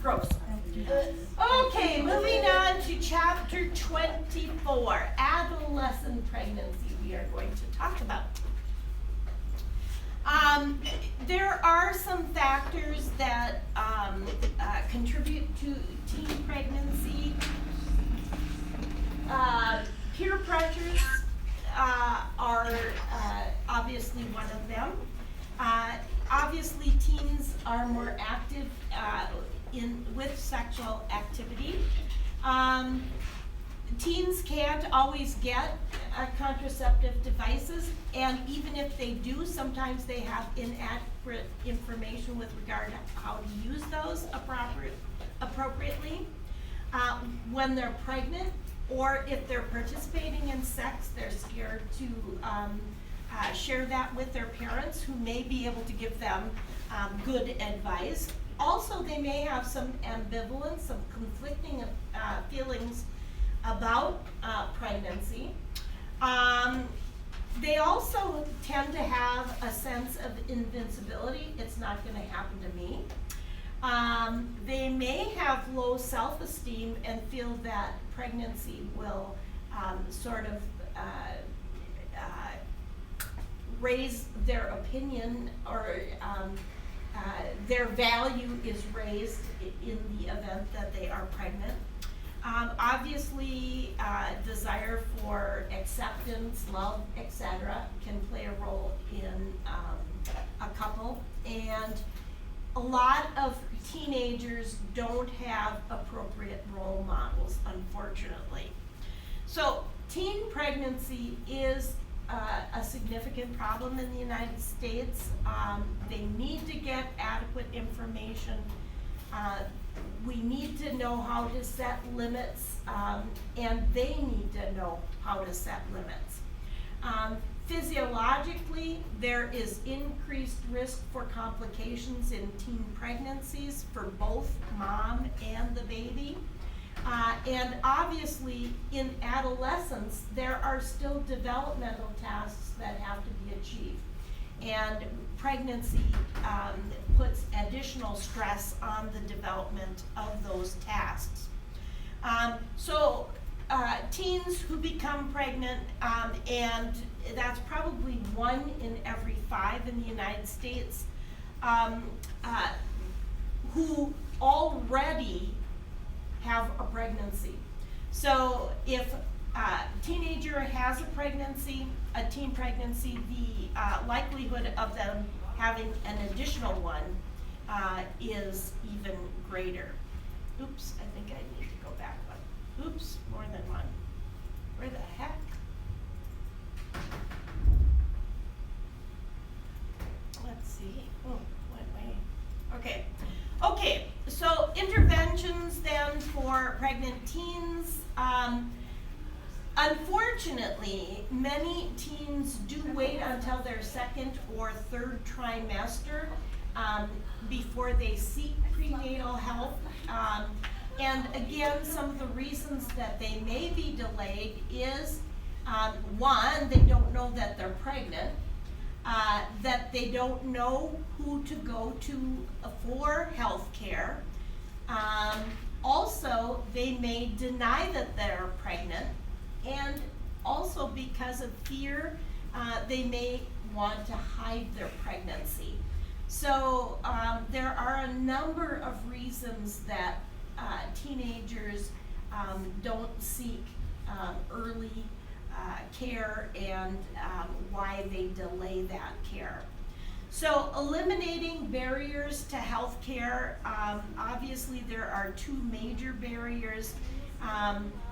gross. Okay, moving on to chapter 24, adolescent pregnancy, we are going to talk about. There are some factors that contribute to teen pregnancy. Peer pressures are obviously one of them. Obviously, teens are more active with sexual activity. Teens can't always get contraceptive devices, and even if they do, sometimes they have inaccurate information with regard to how to use those appropriately. When they're pregnant, or if they're participating in sex, they're scared to share that with their parents, who may be able to give them good advice. Also, they may have some ambivalence, some conflicting feelings about pregnancy. They also tend to have a sense of invincibility. It's not going to happen to me. They may have low self-esteem and feel that pregnancy will sort of raise their opinion, or their value is raised in the event that they are pregnant. Obviously, desire for acceptance, love, etc. can play a role in a couple, and a lot of teenagers don't have appropriate role models, unfortunately. So teen pregnancy is a significant problem in the United States. They need to get adequate information. We need to know how to set limits, and they need to know how to set limits. Physiologically, there is increased risk for complications in teen pregnancies for both mom and the baby. And obviously, in adolescence, there are still developmental tasks that have to be achieved. And pregnancy puts additional stress on the development of those tasks. Teens who become pregnant, and that's probably 1 in every 5 in the United States, who already have a pregnancy. So if a teenager has a teen pregnancy, the likelihood of them having an additional one is even greater. Oops, I think I need to go back one. Oops, more than one. Where the heck? Let's see. Oh, went way. Okay. Okay, so interventions then for pregnant teens. Unfortunately, many teens do wait until their 2nd or 3rd trimester before they seek prenatal help. And again, some of the reasons that they may be delayed is, 1, they don't know that they're pregnant, that they don't know who to go to for health care. Also, they may deny that they're pregnant, and also because of fear, they may want to hide their pregnancy. So there are a number of reasons that teenagers don't seek early care, and why they delay that care. So eliminating barriers to health care, obviously there are 2 major barriers.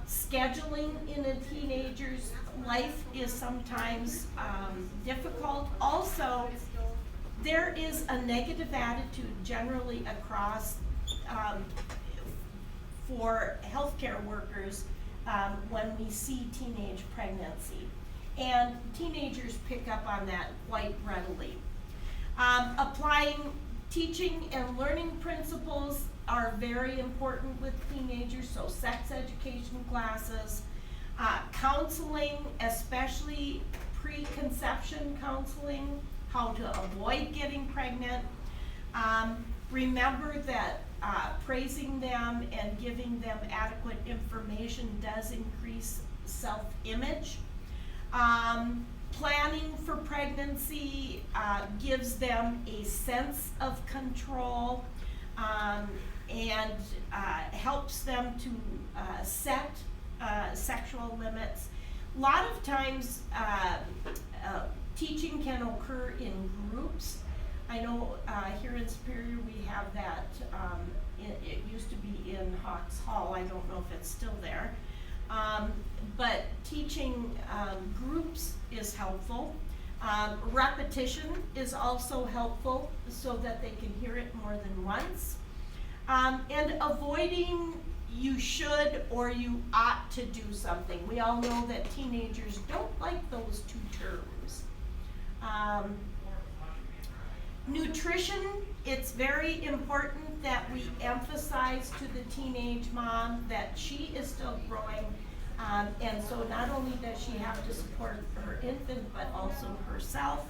Scheduling in a teenager's life is sometimes difficult. Also, there is a negative attitude generally across for healthcare workers when we see teenage pregnancy. And teenagers pick up on that quite readily. Applying teaching and learning principles are very important with teenagers, so sex education classes, counseling, especially preconception counseling, how to avoid getting pregnant. Remember that praising them and giving them adequate information does increase self-image. Planning for pregnancy gives them a sense of control and helps them to set sexual limits. A lot of times teaching can occur in groups. I know here in Superior we have that, it used to be in Hawks Hall, I don't know if it's still there. But teaching groups is helpful. Repetition is also helpful so that they can hear it more than once. And avoiding you should or you ought to do something. We all know that teenagers don't like those two terms. Nutrition, it's very important that we emphasize to the teenage mom that she is still growing, and so not only does she have to support her infant but also herself.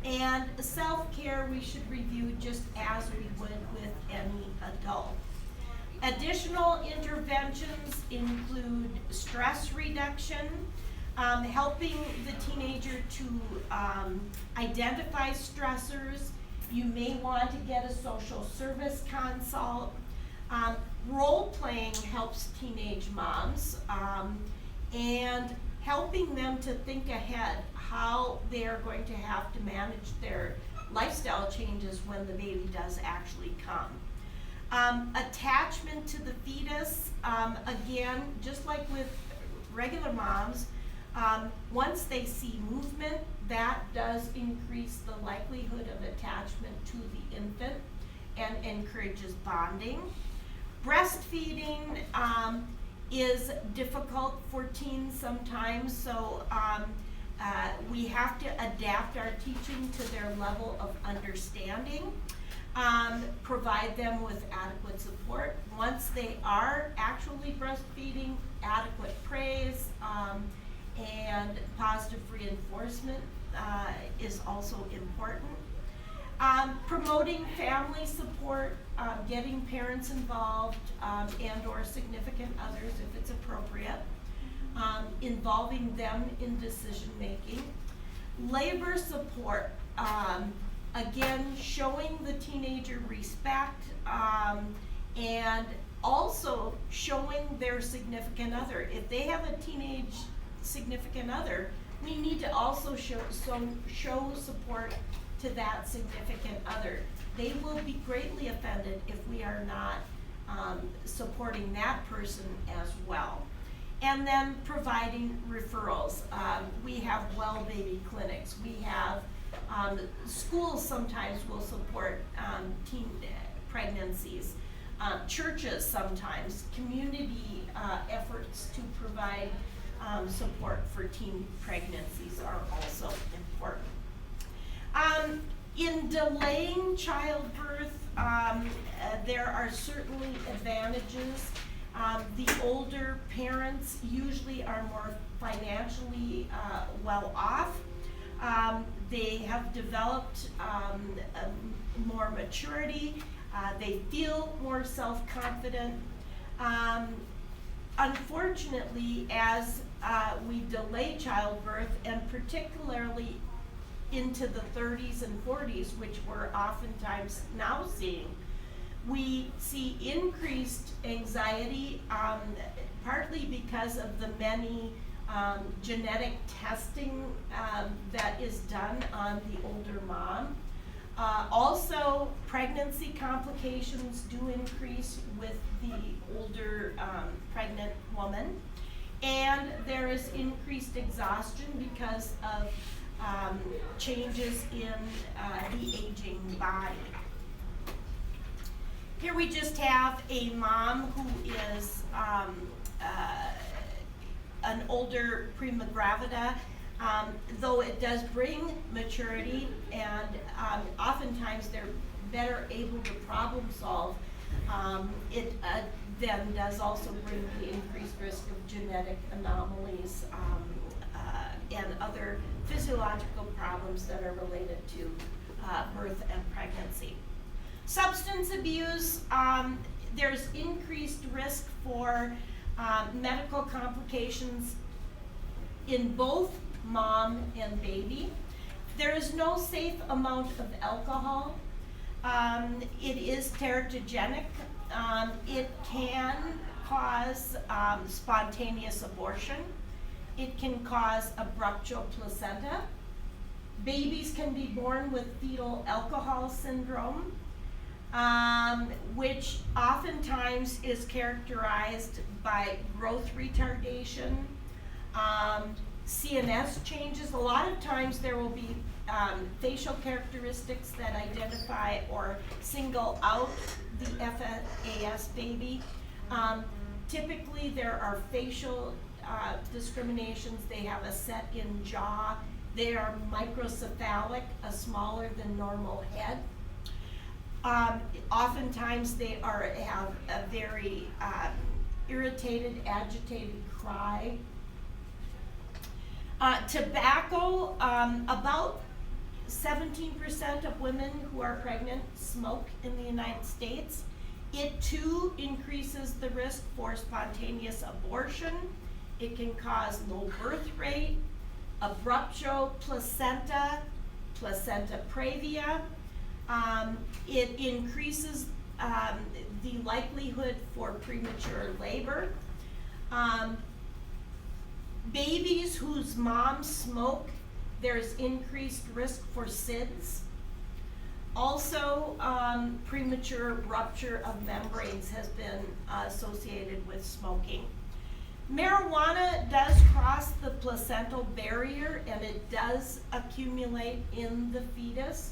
And self-care we should review just as we would with any adult. Additional interventions include stress reduction, helping the teenager to identify stressors. You may want to get a social service consult. Role playing helps teenage moms, and helping them to think ahead how they are going to have to manage their lifestyle changes when the baby does actually come. Attachment to the fetus, again, just like with regular moms, once they see movement, that does increase the likelihood of attachment to the infant and encourages bonding. Breastfeeding is difficult for teens sometimes, so we have to adapt our teaching to their level of understanding. Provide them with adequate support. Once they are actually breastfeeding, adequate praise and positive reinforcement is also important. Promoting family support, getting parents involved and or significant others if it's appropriate, involving them in decision making. Labor support, again, showing the teenager respect and also showing their significant other. If they have a teenage significant other, we need to also show support to that significant other. They will be greatly offended if we are not supporting that person as well. And then providing referrals. We have well baby clinics. We have schools sometimes will support teen pregnancies. Churches sometimes, community efforts to provide support for teen pregnancies are also important. In delaying childbirth, there are certainly advantages. The older parents usually are more financially well off. They have developed more maturity. They feel more self-confident. Unfortunately, as we delay childbirth, and particularly into the 30s and 40s, which we're oftentimes now seeing, we see increased anxiety, partly because of the many genetic testing that is done on the older mom. Also, pregnancy complications do increase with the older pregnant woman, and there is increased exhaustion because of changes in the aging body. Here we just have a mom who is an older prima gravida, though it does bring maturity, and oftentimes they're better able to problem solve. It then does also bring the increased risk of genetic anomalies and other physiological problems that are related to birth and pregnancy. Substance abuse, there's increased risk for medical complications in both mom and baby. There is no safe amount of alcohol. It is teratogenic. It can cause spontaneous abortion. It can cause abruptio placenta. Babies can be born with fetal alcohol syndrome, which oftentimes is characterized by growth retardation, CNS changes. A lot of times there will be facial characteristics that identify or single out the FAS baby. Typically there are facial discriminations. They have a set in jaw. They are microcephalic, a smaller than normal head. Oftentimes they have a very irritated, agitated cry. Tobacco, about 17% of women who are pregnant smoke in the United States. It too increases the risk for spontaneous abortion. It can cause low birth rate, abruptio placenta, placenta previa. It increases the likelihood for premature labor. Babies whose moms smoke, there's increased risk for SIDS. Also, premature rupture of membranes has been associated with smoking. Marijuana does cross the placental barrier and it does accumulate in the fetus.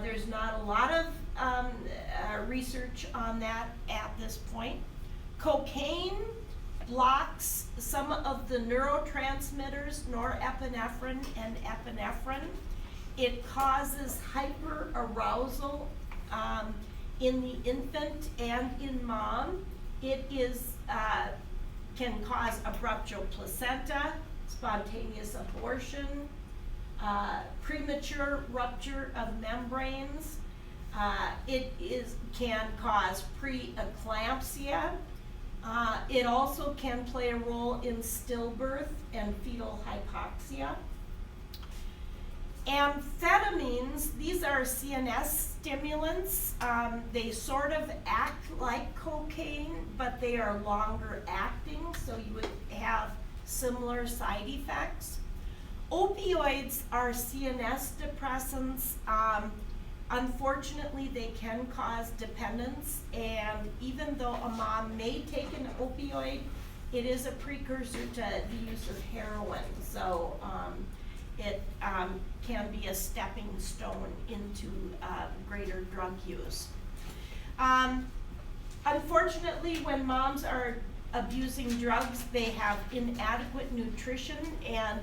There's not a lot of research on that at this point. Cocaine blocks some of the neurotransmitters, norepinephrine and epinephrine. It causes hyperarousal in the infant and in mom. It can cause abruptio placenta, spontaneous abortion, premature rupture of membranes. It can cause preeclampsia. It also can play a role in stillbirth and fetal hypoxia. Amphetamines, these are CNS stimulants. They sort of act like cocaine, but they are longer acting, so you would have similar side effects. Opioids are CNS depressants. Unfortunately, they can cause dependence, and even though a mom may take an opioid, it is a precursor to the use of heroin, so it can be a stepping stone into greater drug use. Unfortunately, when moms are abusing drugs, they have inadequate nutrition, and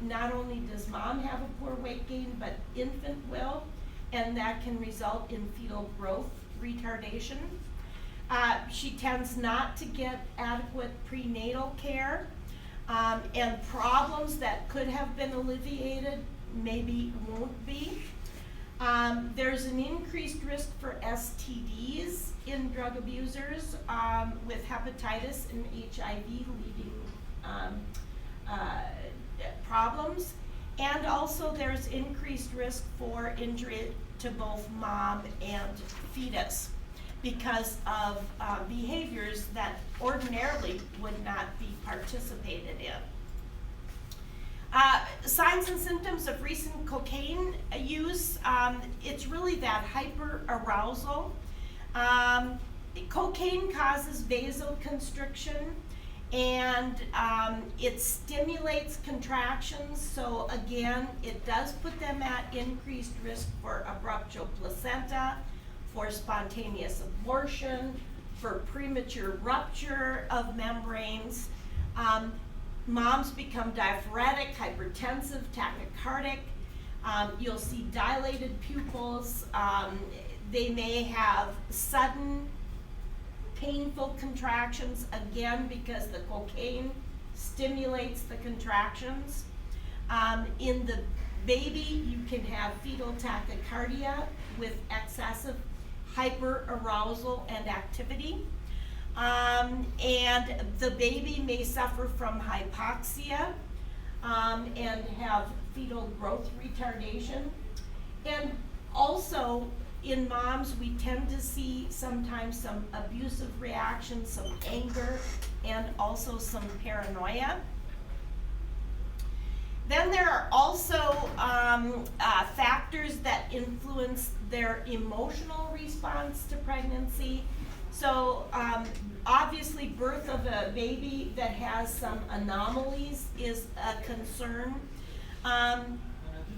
not only does mom have a poor weight gain, but infant will, and that can result in fetal growth retardation. She tends not to get adequate prenatal care, and problems that could have been alleviated maybe won't be. There's an increased risk for STDs in drug abusers, with hepatitis and HIV leading problems. And also there's increased risk for injury to both mom and fetus because of behaviors that ordinarily would not be participated in. Signs and symptoms of recent cocaine use, it's really that hyperarousal. Cocaine causes vasoconstriction, and it stimulates contractions, so again, it does put them at increased risk for abruptio placenta, for spontaneous abortion, for premature rupture of membranes. Moms become diaphoretic, hypertensive, tachycardic. You'll see dilated pupils. They may have sudden painful contractions, again because the cocaine stimulates the contractions. In the baby, you can have fetal tachycardia with excessive hyperarousal and activity. And the baby may suffer from hypoxia and have fetal growth retardation. And also, in moms, we tend to see sometimes some abusive reactions, some anger, and also some paranoia. Then there are also factors that influence their emotional response to pregnancy. So obviously birth of a baby that has some anomalies is a concern.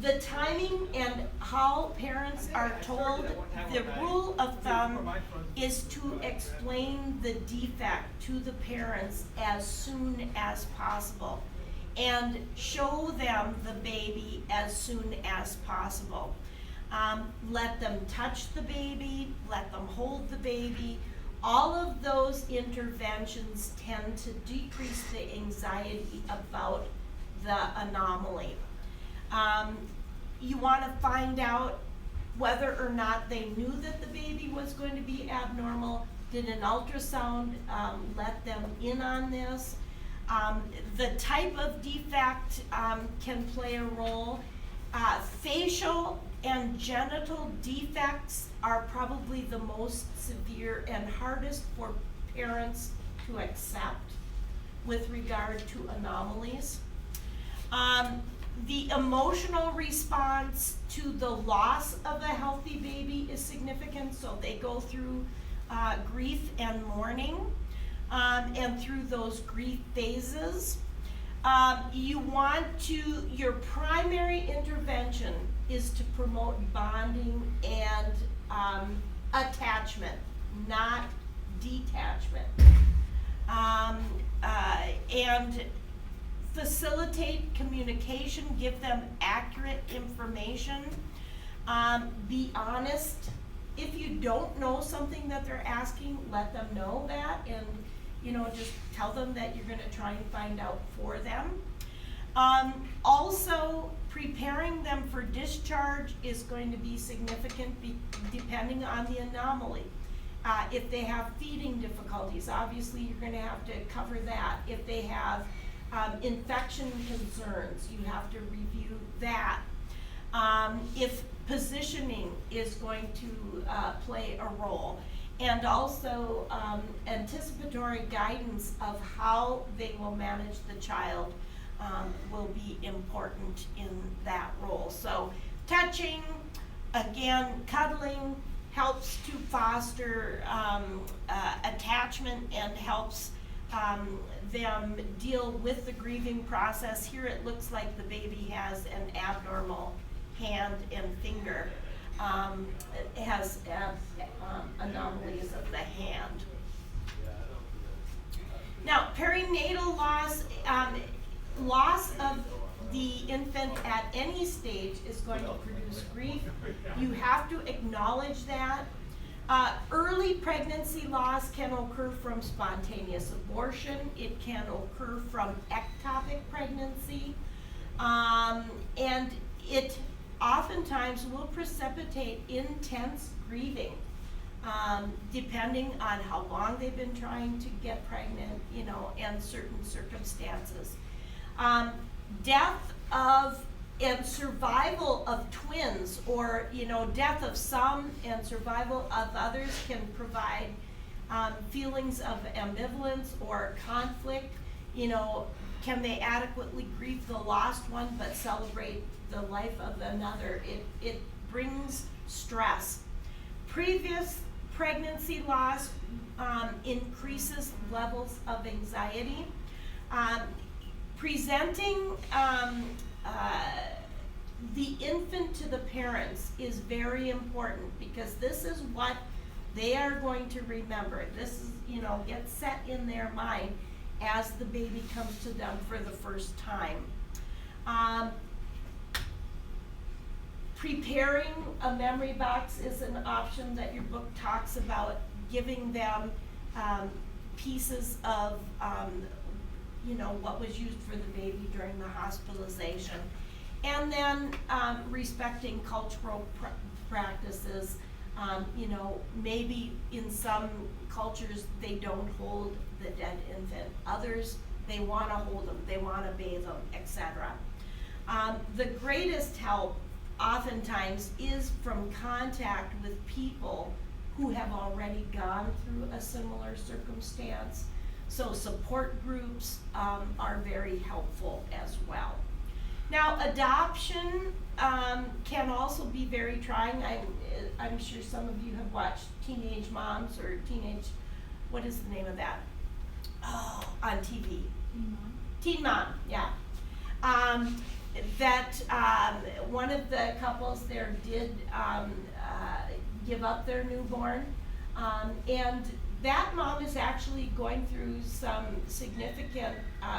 The timing and how parents are told, the rule of thumb is to explain the defect to the parents as soon as possible and show them the baby as soon as possible. Let them touch the baby, let them hold the baby. All of those interventions tend to decrease the anxiety about the anomaly. You want to find out whether or not they knew that the baby was going to be abnormal. Did an ultrasound let them in on this? The type of defect can play a role. Facial and genital defects are probably the most severe and hardest for parents to accept with regard to anomalies. The emotional response to the loss of a healthy baby is significant, so they go through grief and mourning, and through those grief phases. Your primary intervention is to promote bonding and attachment, not detachment. And facilitate communication, give them accurate information, be honest. If you don't know something that they're asking, let them know that, and just tell them that you're going to try and find out for them. Also, preparing them for discharge is going to be significant depending on the anomaly. If they have feeding difficulties, obviously you're going to have to cover that. If they have infection concerns, you have to review that. If positioning is going to play a role, and also anticipatory guidance of how they will manage the child will be important in that role. So touching, again, cuddling helps to foster attachment and helps them deal with the grieving process. Here it looks like the baby has an abnormal hand and finger. It has anomalies of the hand. Now, perinatal loss, loss of the infant at any stage is going to produce grief. You have to acknowledge that. Early pregnancy loss can occur from spontaneous abortion. It can occur from ectopic pregnancy. And it oftentimes will precipitate intense grieving, depending on how long they've been trying to get pregnant, and certain circumstances. Death of and survival of twins, or death of some and survival of others, can provide feelings of ambivalence or conflict. Can they adequately grieve the lost one but celebrate the life of another? It brings stress. Previous pregnancy loss increases levels of anxiety. Presenting the infant to the parents is very important, because this is what they are going to remember. This is, gets set in their mind as the baby comes to them for the first time. Preparing a memory box is an option that your book talks about, giving them pieces of what was used for the baby during the hospitalization. And then respecting cultural practices. You know, maybe in some cultures they don't hold the dead infant. Others, they want to hold them, they want to bathe them, etc. The greatest help oftentimes is from contact with people who have already gone through a similar circumstance. So support groups are very helpful as well. Now, adoption can also be very trying. I'm sure some of you have watched Teenage Moms or what is the name of that? Oh, on TV. Teen Mom, yeah. One of the couples there did give up their newborn, and that mom is actually going through some significant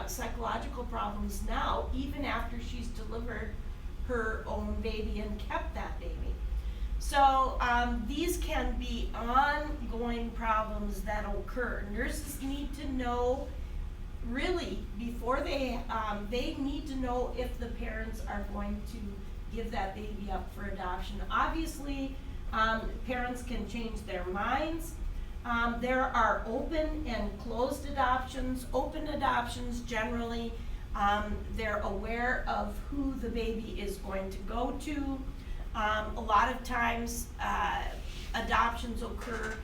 psychological problems now, even after she's delivered her own baby and kept that baby. So these can be ongoing problems that occur. Nurses need to know, really, before they need to know if the parents are going to give that baby up for adoption. Obviously, parents can change their minds. There are open and closed adoptions. Open adoptions, generally, they're aware of who the baby is going to go to. A lot of times, adoptions occur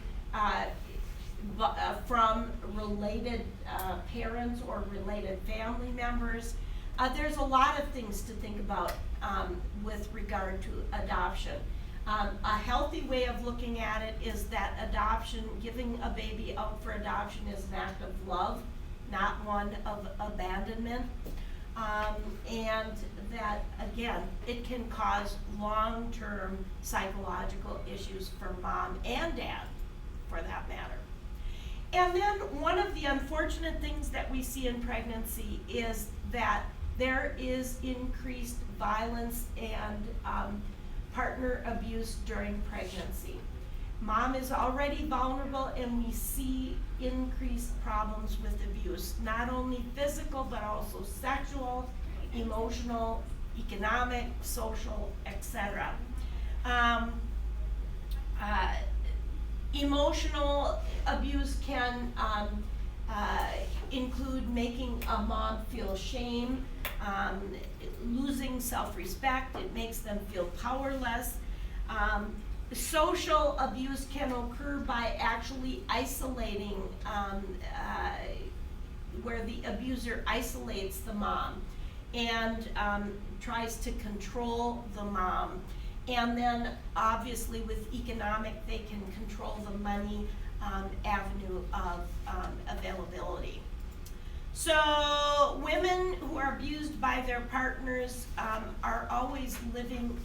from related parents or related family members. There's a lot of things to think about with regard to adoption. A healthy way of looking at it is that adoption, giving a baby out for adoption, is an act of love, not one of abandonment. And that, again, it can cause long-term psychological issues for mom and dad, for that matter. And then one of the unfortunate things that we see in pregnancy is that there is increased violence and partner abuse during pregnancy. Mom is already vulnerable, and we see increased problems with abuse, not only physical, but also sexual, emotional, economic, social, etc. Emotional abuse can include making a mom feel shame, losing self-respect. It makes them feel powerless. Social abuse can occur by actually isolating, where the abuser isolates the mom and tries to control the mom. And then obviously with economic, they can control the money avenue of availability. So women who are abused by their partners are always living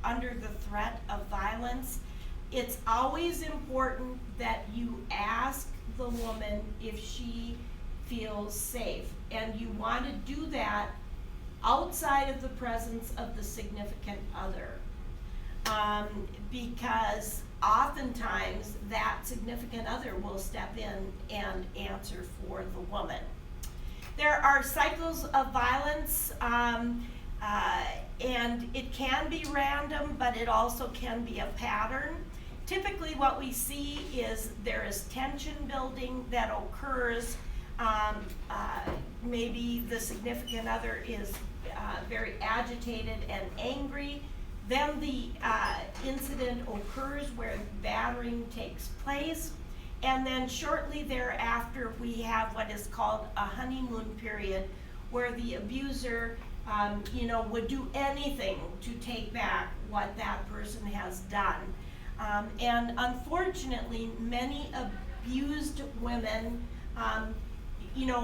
under the threat of violence. It's always important that you ask the woman if she feels safe, and you want to do that outside of the presence of the significant other, because oftentimes that significant other will step in and answer for the woman. There are cycles of violence, and it can be random, but it also can be a pattern. Typically what we see is there is tension building that occurs. Maybe the significant other is very agitated and angry. Then the incident occurs where battering takes place. And then shortly thereafter, we have what is called a honeymoon period, where the abuser would do anything to take back what that person has done. And unfortunately, many abused women,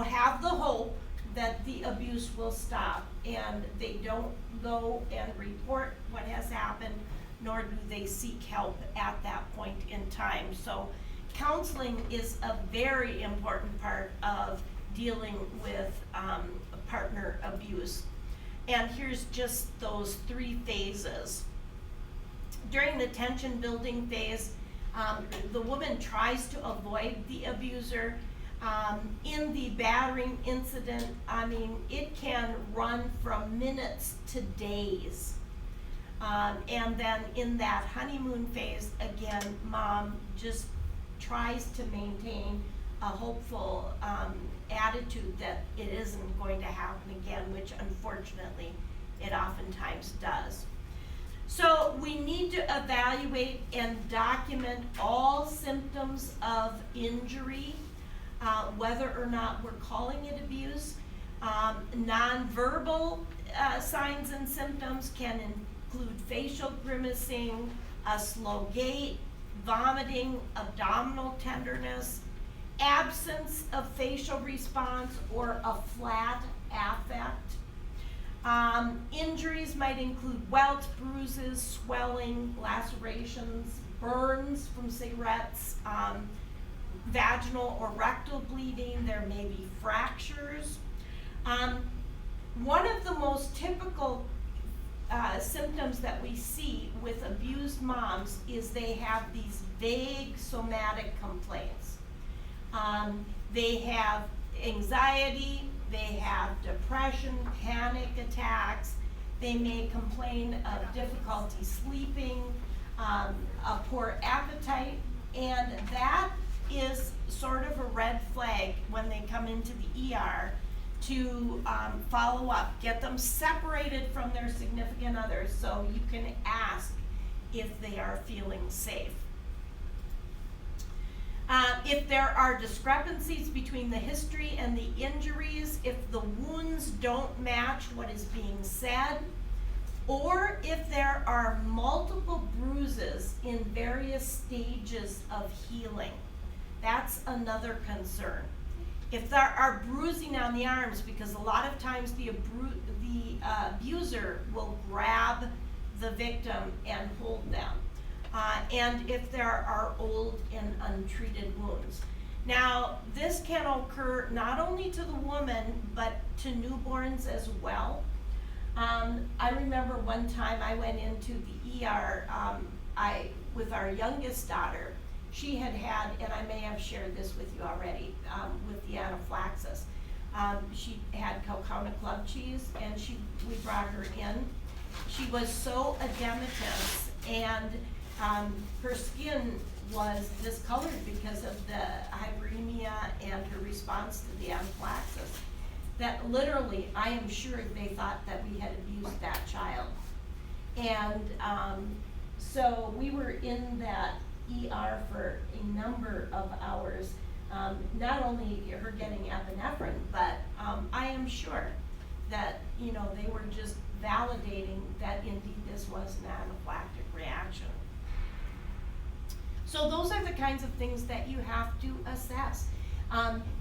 have the hope that the abuse will stop, and they don't go and report what has happened, nor do they seek help at that point in time. So counseling is a very important part of dealing with partner abuse. And here's just those 3 phases. During the tension building phase, the woman tries to avoid the abuser. In the battering incident, I mean, it can run from minutes to days. And then in that honeymoon phase, again, mom just tries to maintain a hopeful attitude that it isn't going to happen again, which unfortunately it oftentimes does. So we need to evaluate and document all symptoms of injury, whether or not we're calling it abuse. Nonverbal signs and symptoms can include facial grimacing, a slow gait, vomiting, abdominal tenderness, absence of facial response, or a flat affect. Injuries might include welts, bruises, swelling, lacerations, burns from cigarettes, vaginal or rectal bleeding. There may be fractures. One of the most typical symptoms that we see with abused moms is they have these vague somatic complaints. They have anxiety, they have depression, panic attacks, they may complain of difficulty sleeping, a poor appetite, and that is sort of a red flag when they come into the ER to follow up, get them separated from their significant others so you can ask if they are feeling safe. If there are discrepancies between the history and the injuries, if the wounds don't match what is being said, or if there are multiple bruises in various stages of healing, that's another concern. If there are bruising on the arms, because a lot of times the abuser will grab the victim and hold them. And if there are old and untreated wounds. Now, this can occur not only to the woman, but to newborns as well. I remember one time I went into the ER with our youngest daughter. She had, and I may have shared this with you already, with the anaphylaxis. She had Kaukauna club cheese, and we brought her in. She was so edematous, and her skin was discolored because of the hyperemia and her response to the anaphylaxis. That literally, I am sure they thought that we had abused that child. And so we were in that ER for a number of hours, not only her getting epinephrine, but I am sure that, they were just validating that indeed this was an anaphylactic reaction. So those are the kinds of things that you have to assess.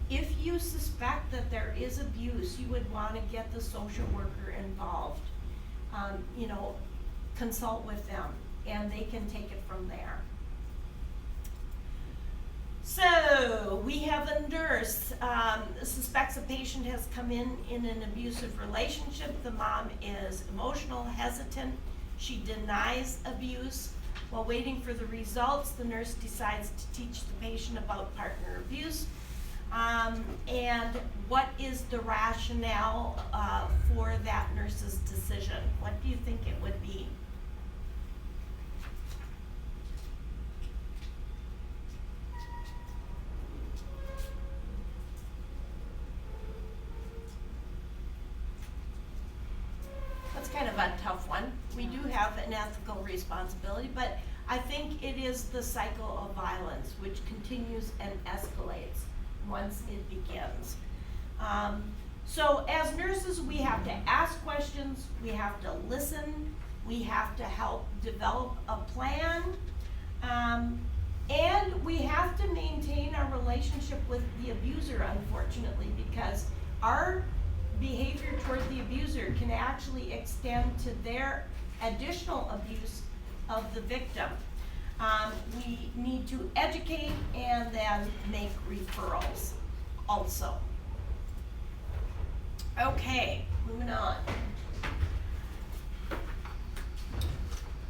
If you suspect that there is abuse, you would want to get the social worker involved. Consult with them, and they can take it from there. So we have a nurse suspects a patient has come in an abusive relationship. The mom is emotional, hesitant. She denies abuse. While waiting for the results, the nurse decides to teach the patient about partner abuse. And what is the rationale for that nurse's decision? What do you think it would be? That's kind of a tough one. We do have an ethical responsibility, but I think it is the cycle of violence which continues and escalates once it begins. So as nurses, we have to ask questions, we have to listen, we have to help develop a plan, and we have to maintain our relationship with the abuser, unfortunately, because our behavior toward the abuser can actually extend to their additional abuse of the victim. We need to educate and then make referrals also. Okay, moving on.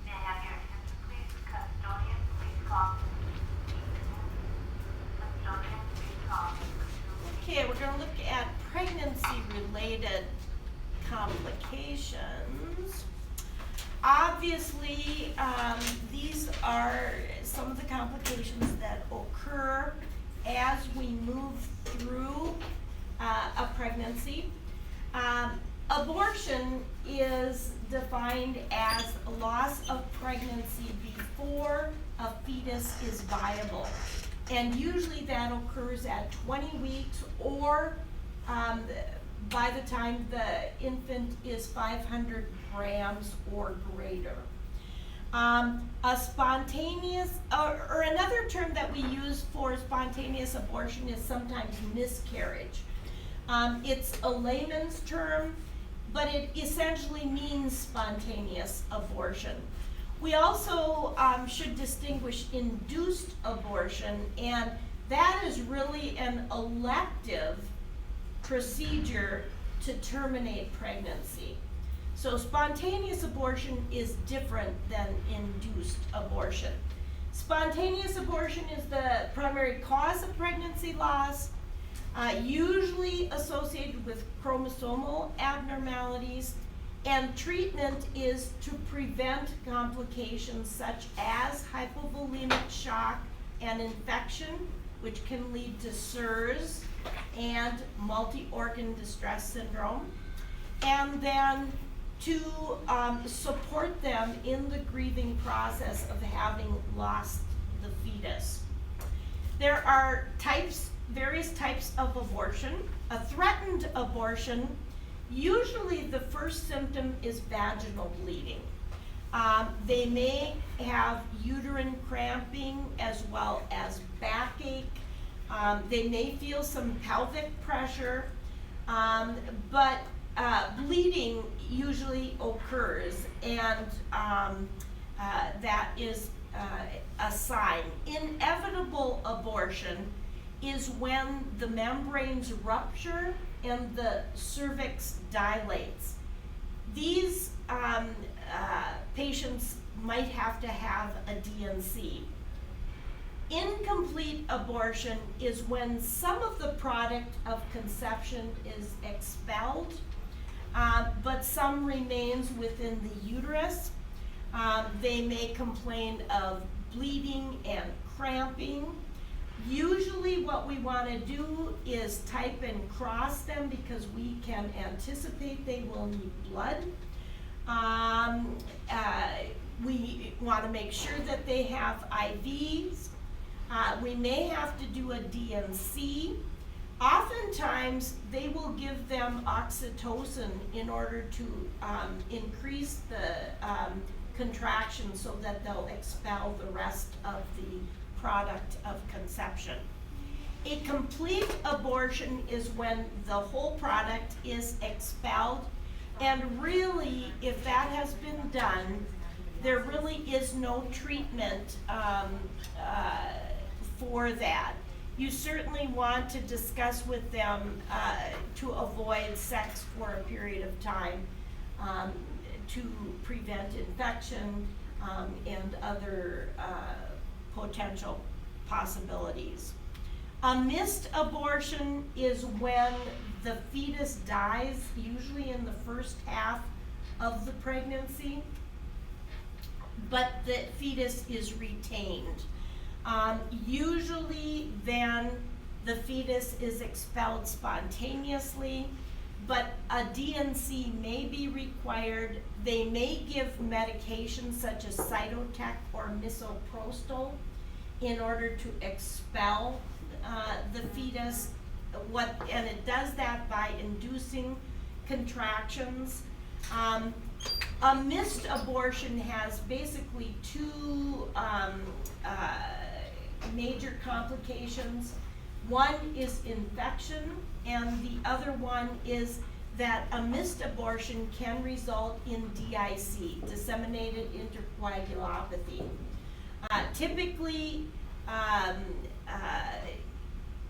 May I have your attention, please? Custodian, please call. Custodian, please call. Okay, we're gonna look at pregnancy-related complications. Obviously, these are some of the complications that occur as we move through a pregnancy. Abortion is defined as loss of pregnancy before a fetus is viable. And usually that occurs at 20 weeks or by the time the infant is 500 grams or greater. A spontaneous, or another term that we use for spontaneous abortion is sometimes miscarriage. It's a layman's term, but it essentially means spontaneous abortion. We also should distinguish induced abortion, and that is really an elective procedure to terminate pregnancy. So spontaneous abortion is different than induced abortion. Spontaneous abortion is the primary cause of pregnancy loss, usually associated with chromosomal abnormalities, and treatment is to prevent complications such as hypovolemic shock and infection, which can lead to SIRS and multi-organ distress syndrome, and then to support them in the grieving process of having lost the fetus. There are various types of abortion. A threatened abortion, usually the first symptom is vaginal bleeding. They may have uterine cramping as well as backache. They may feel some pelvic pressure, but bleeding usually occurs, and that is a sign. Inevitable abortion is when the membranes rupture and the cervix dilates. These patients might have to have a D&C. Incomplete abortion is when some of the product of conception is expelled, but some remains within the uterus. They may complain of bleeding and cramping. Usually what we want to do is type and cross them because we can anticipate they will need blood. We want to make sure that they have IVs. We may have to do a D&C. Oftentimes, they will give them oxytocin in order to increase the contraction so that they'll expel the rest of the product of conception. A complete abortion is when the whole product is expelled, and really, if that has been done, there really is no treatment for that. You certainly want to discuss with them to avoid sex for a period of time to prevent infection and other potential possibilities. A missed abortion is when the fetus dies, usually in the first half of the pregnancy, but the fetus is retained. Usually then the fetus is expelled spontaneously, but a D&C may be required. They may give medications such as Cytotec or misoprostol in order to expel the fetus. And it does that by inducing contractions. A missed abortion has basically two major complications. One is infection, and the other one is that a missed abortion can result in DIC, disseminated intercoagulopathy. Typically,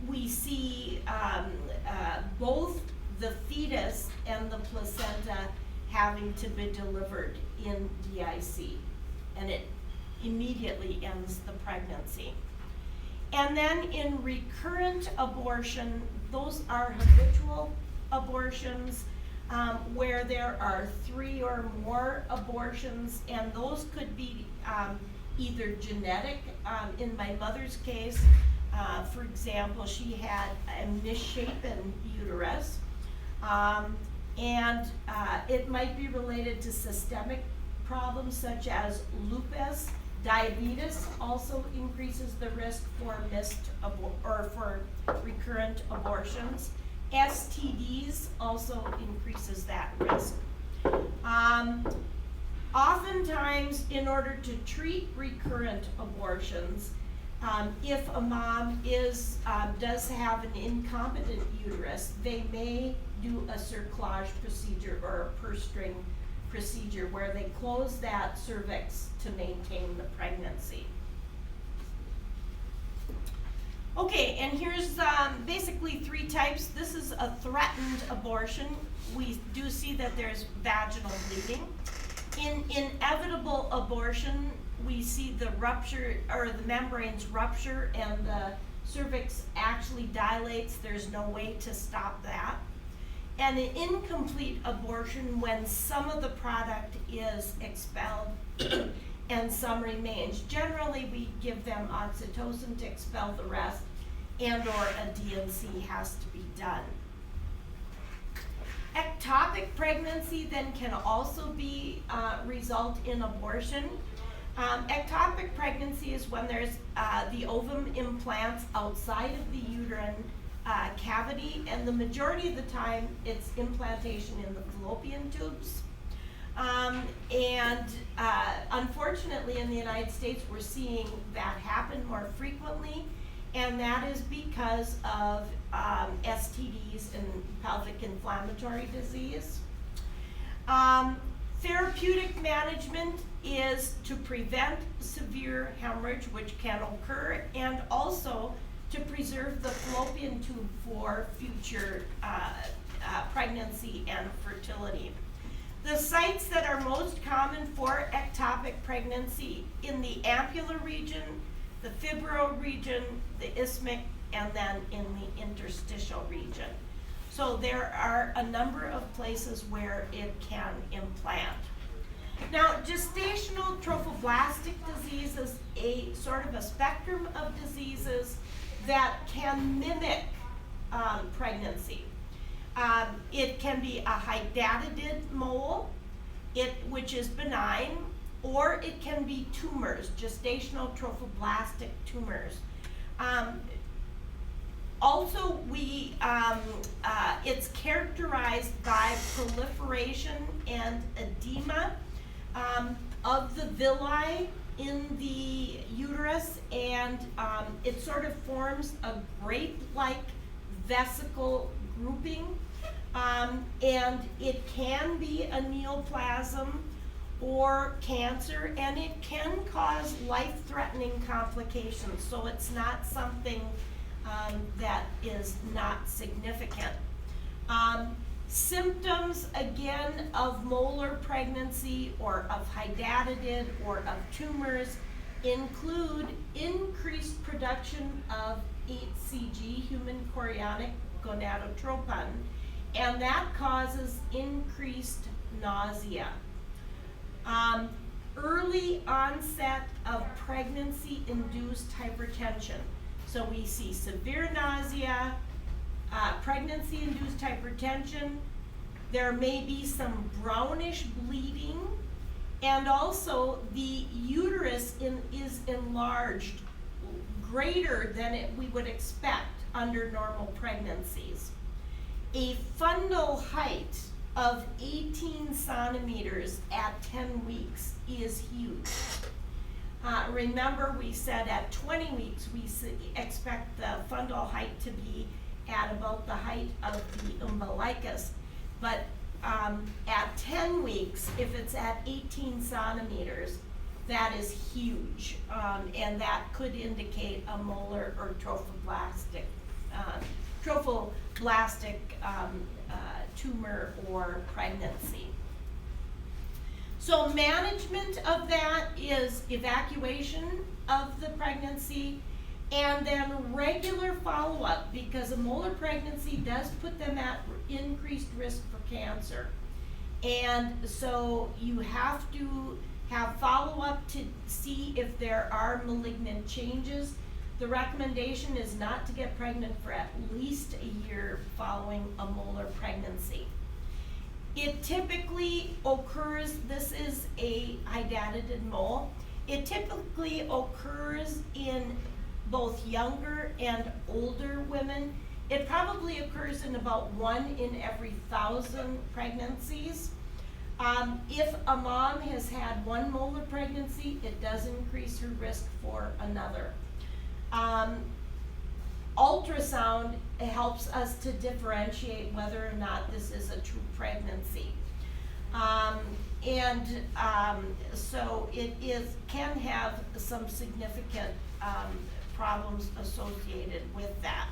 we see both the fetus and the placenta having to be delivered in DIC, and it immediately ends the pregnancy. And then in recurrent abortion, those are habitual abortions, where there are 3 or more abortions, and those could be either genetic. In my mother's case, for example, she had a misshapen uterus, and it might be related to systemic problems such as lupus. Diabetes also increases the risk for for recurrent abortions. STDs also increases that risk. Oftentimes, in order to treat recurrent abortions, if a mom does have an incompetent uterus, they may do a cerclage procedure or a purse string procedure where they close that cervix to maintain the pregnancy. Okay, and here's basically 3 types. This is a threatened abortion. We do see that there's vaginal bleeding. In inevitable abortion, we see the rupture, or the membranes rupture, and the cervix actually dilates. There's no way to stop that. And an incomplete abortion, when some of the product is expelled and some remains. Generally, we give them oxytocin to expel the rest, and or a DNC has to be done. Ectopic pregnancy then can also be result in abortion. Ectopic pregnancy is when there's the ovum implants outside of the uterine cavity, and the majority of the time it's implantation in the fallopian tubes. Unfortunately, in the United States, we're seeing that happen more frequently, and that is because of STDs and pelvic inflammatory disease. Therapeutic management is to prevent severe hemorrhage, which can occur, and also to preserve the fallopian tube for future pregnancy and fertility. The sites that are most common for ectopic pregnancy in the ampulla region, the fibro region, the isthmic, and then in the interstitial region. So there are a number of places where it can implant. Now, gestational trophoblastic disease is a sort of a spectrum of diseases that can mimic pregnancy. It can be a hydatidid mole, which is benign, or it can be tumors, gestational trophoblastic tumors. Also, it's characterized by proliferation and edema of the villi in the uterus, and it sort of forms a grape-like vesicle grouping, and it can be a neoplasm or cancer, and it can cause life-threatening complications, so it's not something that is not significant. Symptoms, again, of molar pregnancy or of hydatidid or of tumors include increased production of HCG, human chorionic gonadotropin, and that causes increased nausea. Early onset of pregnancy-induced hypertension. So we see severe nausea, pregnancy-induced hypertension. There may be some brownish bleeding, and also the uterus is enlarged greater than we would expect under normal pregnancies. A fundal height of 18 centimeters at 10 weeks is huge. Remember, we said at 20 weeks we expect the fundal height to be at about the height of the umbilicus, but at 10 weeks, if it's at 18 centimeters, that is huge, and that could indicate a molar or trophoblastic tumor or pregnancy. So management of that is evacuation of the pregnancy And then regular follow-up, because a molar pregnancy does put them at increased risk for cancer. And so you have to have follow-up to see if there are malignant changes. The recommendation is not to get pregnant for at least a year following a molar pregnancy. It typically occurs, this is a hydatid mole, it typically occurs in both younger and older women. It probably occurs in about 1 in every 1,000 pregnancies. If a mom has had 1 molar pregnancy, it does increase her risk for another. Ultrasound helps us to differentiate whether or not this is a true pregnancy. So it can have some significant problems associated with that.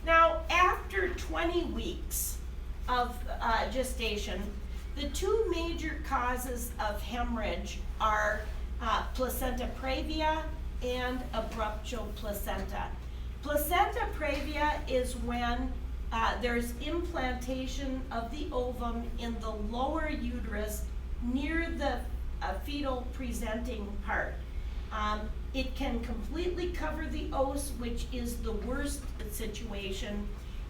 Now, after 20 weeks of gestation, the 2 major causes of hemorrhage are placenta previa and abruptio placenta. Placenta previa is when there's implantation of the ovum in the lower uterus near the fetal presenting part. It can completely cover the os, which is the worst situation.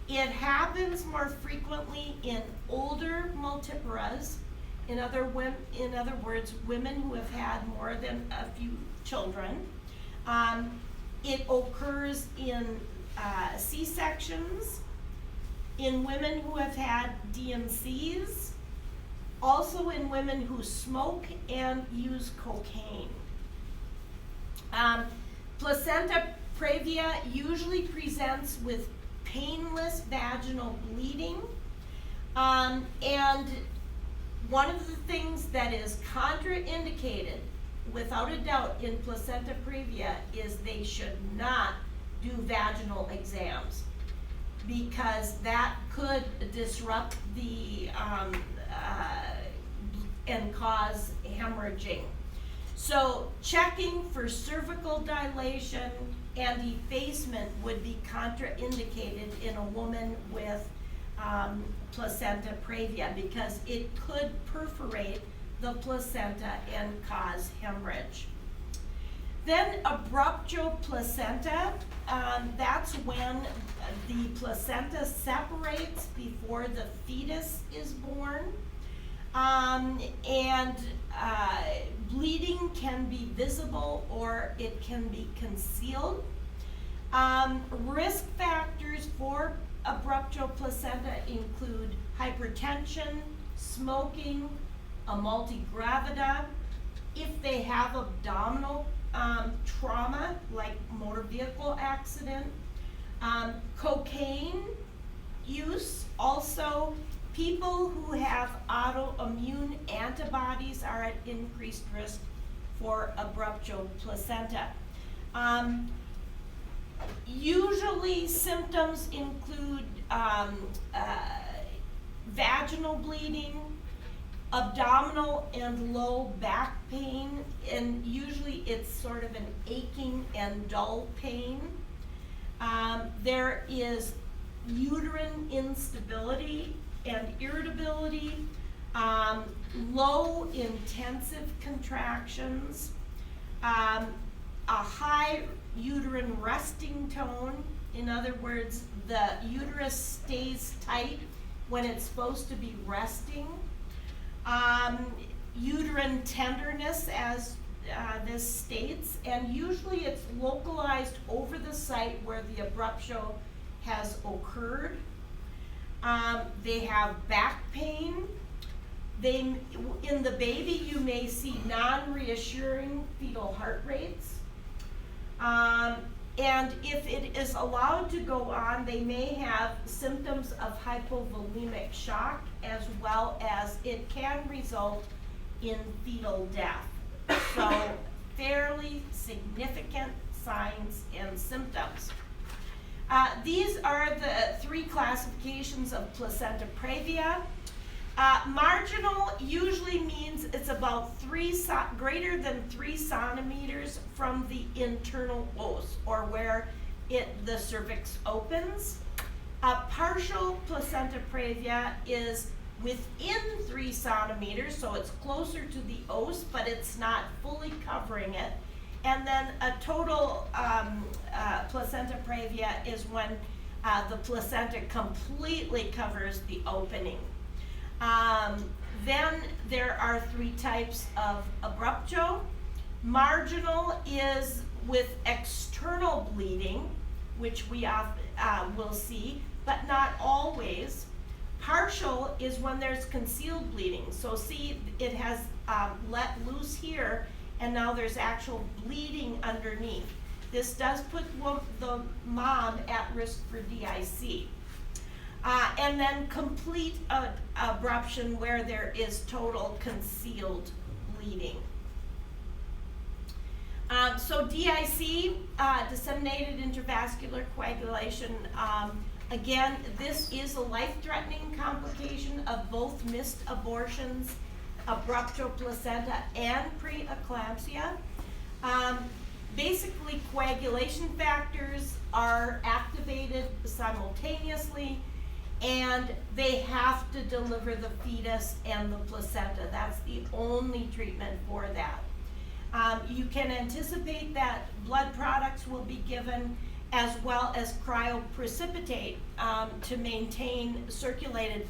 It happens more frequently in older multiparas, in other words, women who have had more than a few children. It occurs in C-sections, in women who have had DNCs, also in women who smoke and use cocaine. Placenta previa usually presents with painless vaginal bleeding, and one of the things that is contraindicated without a doubt in placenta previa is they should not do vaginal exams, because that could disrupt the and cause hemorrhaging. So checking for cervical dilation and effacement would be contraindicated in a woman with placenta previa, because it could perforate the placenta and cause hemorrhage. Then abruptio placenta, that's when the placenta separates before the fetus is born, and bleeding can be visible or it can be concealed. Risk factors for abruptio placenta include hypertension, smoking, a multigravida, if they have abdominal trauma like motor vehicle accident, cocaine use. Also, people who have autoimmune antibodies are at increased risk for abruptio placenta. Usually symptoms include vaginal bleeding, abdominal and low back pain, and usually it's sort of an aching and dull pain. There is uterine instability and irritability, low intensive contractions, a high uterine resting tone. In other words, the uterus stays tight when it's supposed to be resting. Uterine tenderness, as this states, and usually it's localized over the site where the abruptio has occurred. They have back pain. In the baby, you may see non-reassuring fetal heart rates. And if it is allowed to go on, they may have symptoms of hypovolemic shock, as well as it can result in fetal death. So fairly significant signs and symptoms. These are the 3 classifications of placenta previa. Marginal usually means it's about greater than 3 centimeters from the internal os, or where the cervix opens. Partial placenta previa is within 3 centimeters, so it's closer to the os, but it's not fully covering it. And then a total placenta previa is when the placenta completely covers the opening. Then there are 3 types of abruptio. Marginal is with external bleeding, which we will see, but not always. Partial is when there's concealed bleeding. So see, it has let loose here, and now there's actual bleeding underneath. This does put the mom at risk for DIC. And then complete abruption, where there is total concealed bleeding. So DIC, disseminated intravascular coagulation, again, this is a life-threatening complication of both missed abortions, abruptio placenta, and preeclampsia. Basically, coagulation factors are activated simultaneously, and they have to deliver the fetus and the placenta. That's the only treatment for that. You can anticipate that blood products will be given, as well as cryoprecipitate, to maintain circulating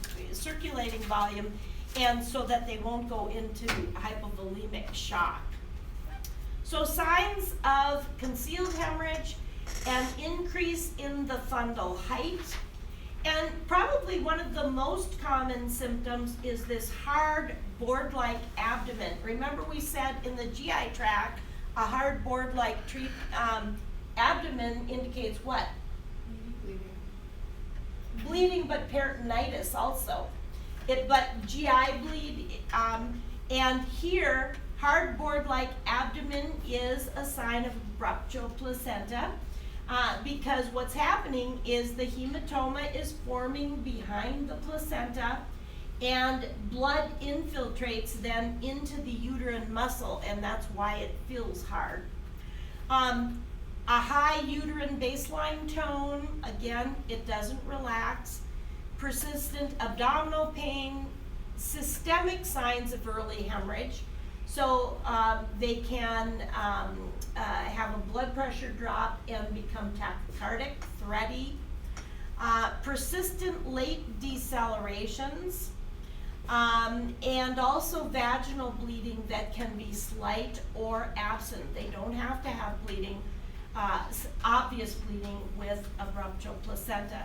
volume, and so that they won't go into hypovolemic shock. So signs of concealed hemorrhage, an increase in the fundal height, and probably one of the most common symptoms is this hard board-like abdomen. Remember, we said in the GI tract, a hard board-like abdomen indicates what? Bleeding, but peritonitis also. But GI bleed, and here, hard board-like abdomen is a sign of abruptio placenta, because what's happening is the hematoma is forming behind the placenta, and blood infiltrates then into the uterine muscle, and that's why it feels hard. A high uterine baseline tone, again, it doesn't relax. Persistent abdominal pain, systemic signs of early hemorrhage. So they can have a blood pressure drop and become tachycardic, thready. Persistent late decelerations, and also vaginal bleeding that can be slight or absent. They don't have to have bleeding, obvious bleeding with abruptio placenta.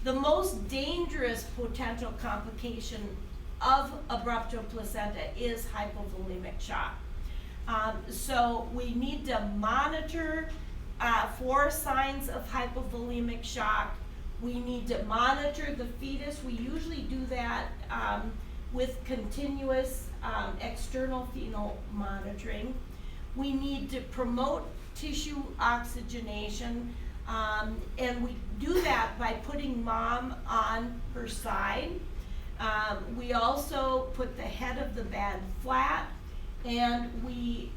The most dangerous potential complication of abruptio placenta is hypovolemic shock. So we need to monitor for signs of hypovolemic shock. We need to monitor the fetus. We usually do that with continuous external fetal monitoring. We need to promote tissue oxygenation, and we do that by putting mom on her side. We also put the head of the bed flat, and we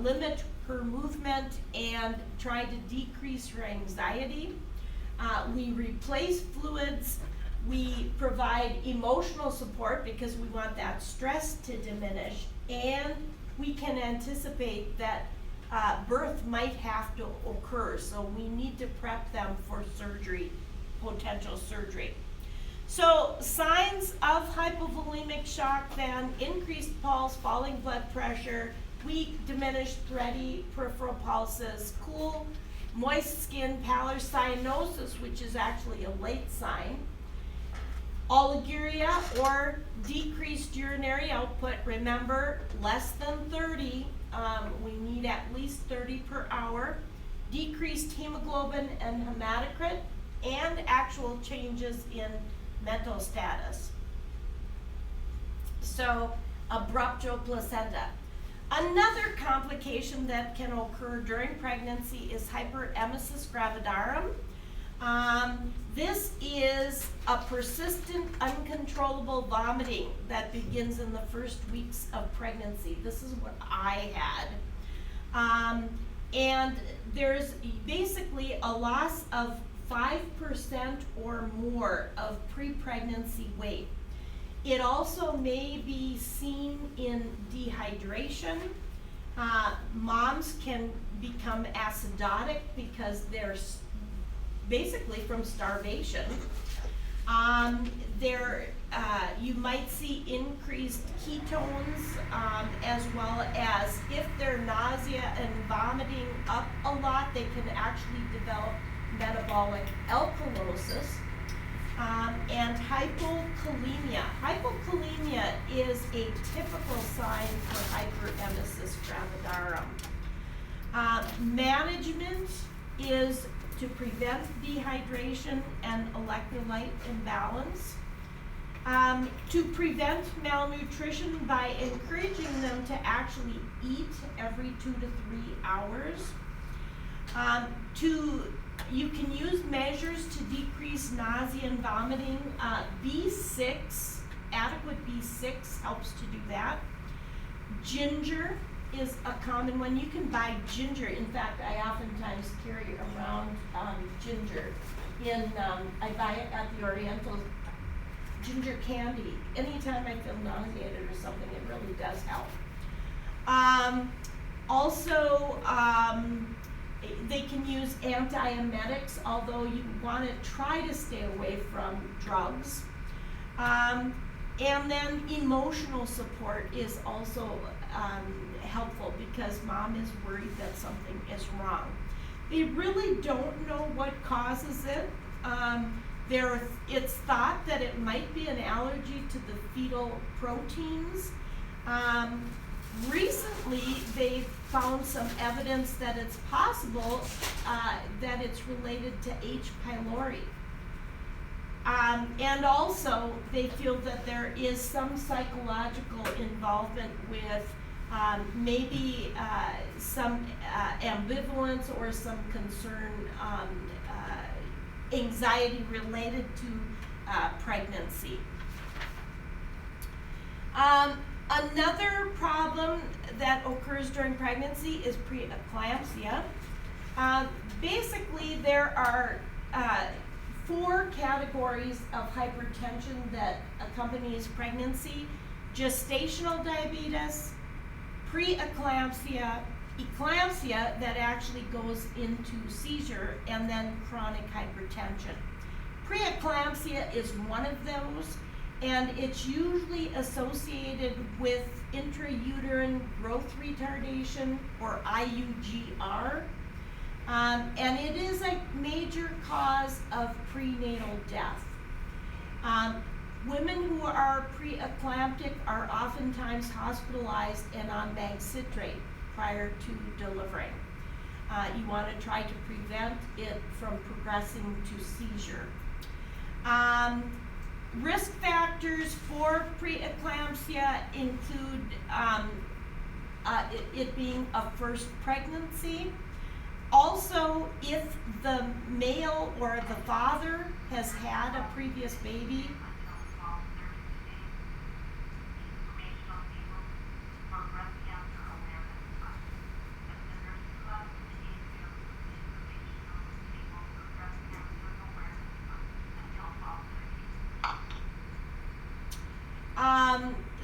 limit her movement and try to decrease her anxiety. We replace fluids. We provide emotional support because we want that stress to diminish, and we can anticipate that birth might have to occur, so we need to prep them for surgery, potential surgery. So signs of hypovolemic shock then: increased pulse, falling blood pressure, weak, diminished, thready peripheral pulses, cool, moist skin, pallor, cyanosis, which is actually a late sign, oliguria or decreased urinary output. Remember, less than 30, we need at least 30 per hour, decreased hemoglobin and hematocrit, and actual changes in mental status. So, abruptio placenta. Another complication that can occur during pregnancy is hyperemesis gravidarum. This is a persistent, uncontrollable vomiting that begins in the first weeks of pregnancy. This is what I had. And there's basically a loss of 5% or more of pre-pregnancy weight. It also may be seen in dehydration. Moms can become acidotic because they're basically from starvation. You might see increased ketones, as well as if they're nausea and vomiting up a lot, they can actually develop metabolic alkalosis. And hypokalemia. Hypokalemia is a typical sign for hyperemesis gravidarum. Management is to prevent dehydration and electrolyte imbalance. To prevent malnutrition by encouraging them to actually eat every 2 to 3 hours. You can use measures to decrease nausea and vomiting. B6, adequate B6 helps to do that. Ginger is a common one. You can buy ginger. In fact, I oftentimes carry around ginger. I buy it at the Oriental. Ginger candy. Anytime I feel nauseated or something, it really does help. They can use antiemetics, although you want to try to stay away from drugs. And then emotional support is also helpful because mom is worried that something is wrong. They really don't know what causes it. It's thought that it might be an allergy to the fetal proteins. Recently, they've found some evidence that it's possible that it's related to H. pylori. And also, they feel that there is some psychological involvement with maybe some ambivalence or some concern, anxiety related to pregnancy. Another problem that occurs during pregnancy is preeclampsia. Basically, there are 4 categories of hypertension that accompanies pregnancy: gestational diabetes, preeclampsia, eclampsia that actually goes into seizure, and then chronic hypertension. Preeclampsia is one of those, and it's usually associated with intrauterine growth retardation, or IUGR, and it is a major cause of prenatal death. Women who are preeclamptic are oftentimes hospitalized and on mag citrate prior to delivering. You want to try to prevent it from progressing to seizure. Risk factors for preeclampsia include it being a first pregnancy. Also, if the male or the father has had a previous baby.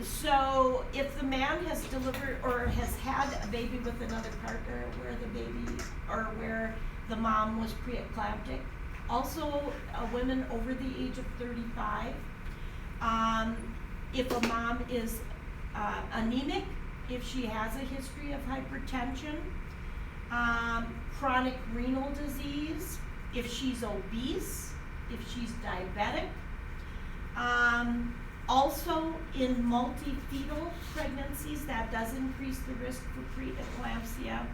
So if the man has delivered or has had a baby with another partner where the mom was preeclamptic, also women over the age of 35, if a mom is anemic, if she has a history of hypertension, chronic renal disease, if she's obese, if she's diabetic, also in multifetal pregnancies, that does increase the risk for preeclampsia.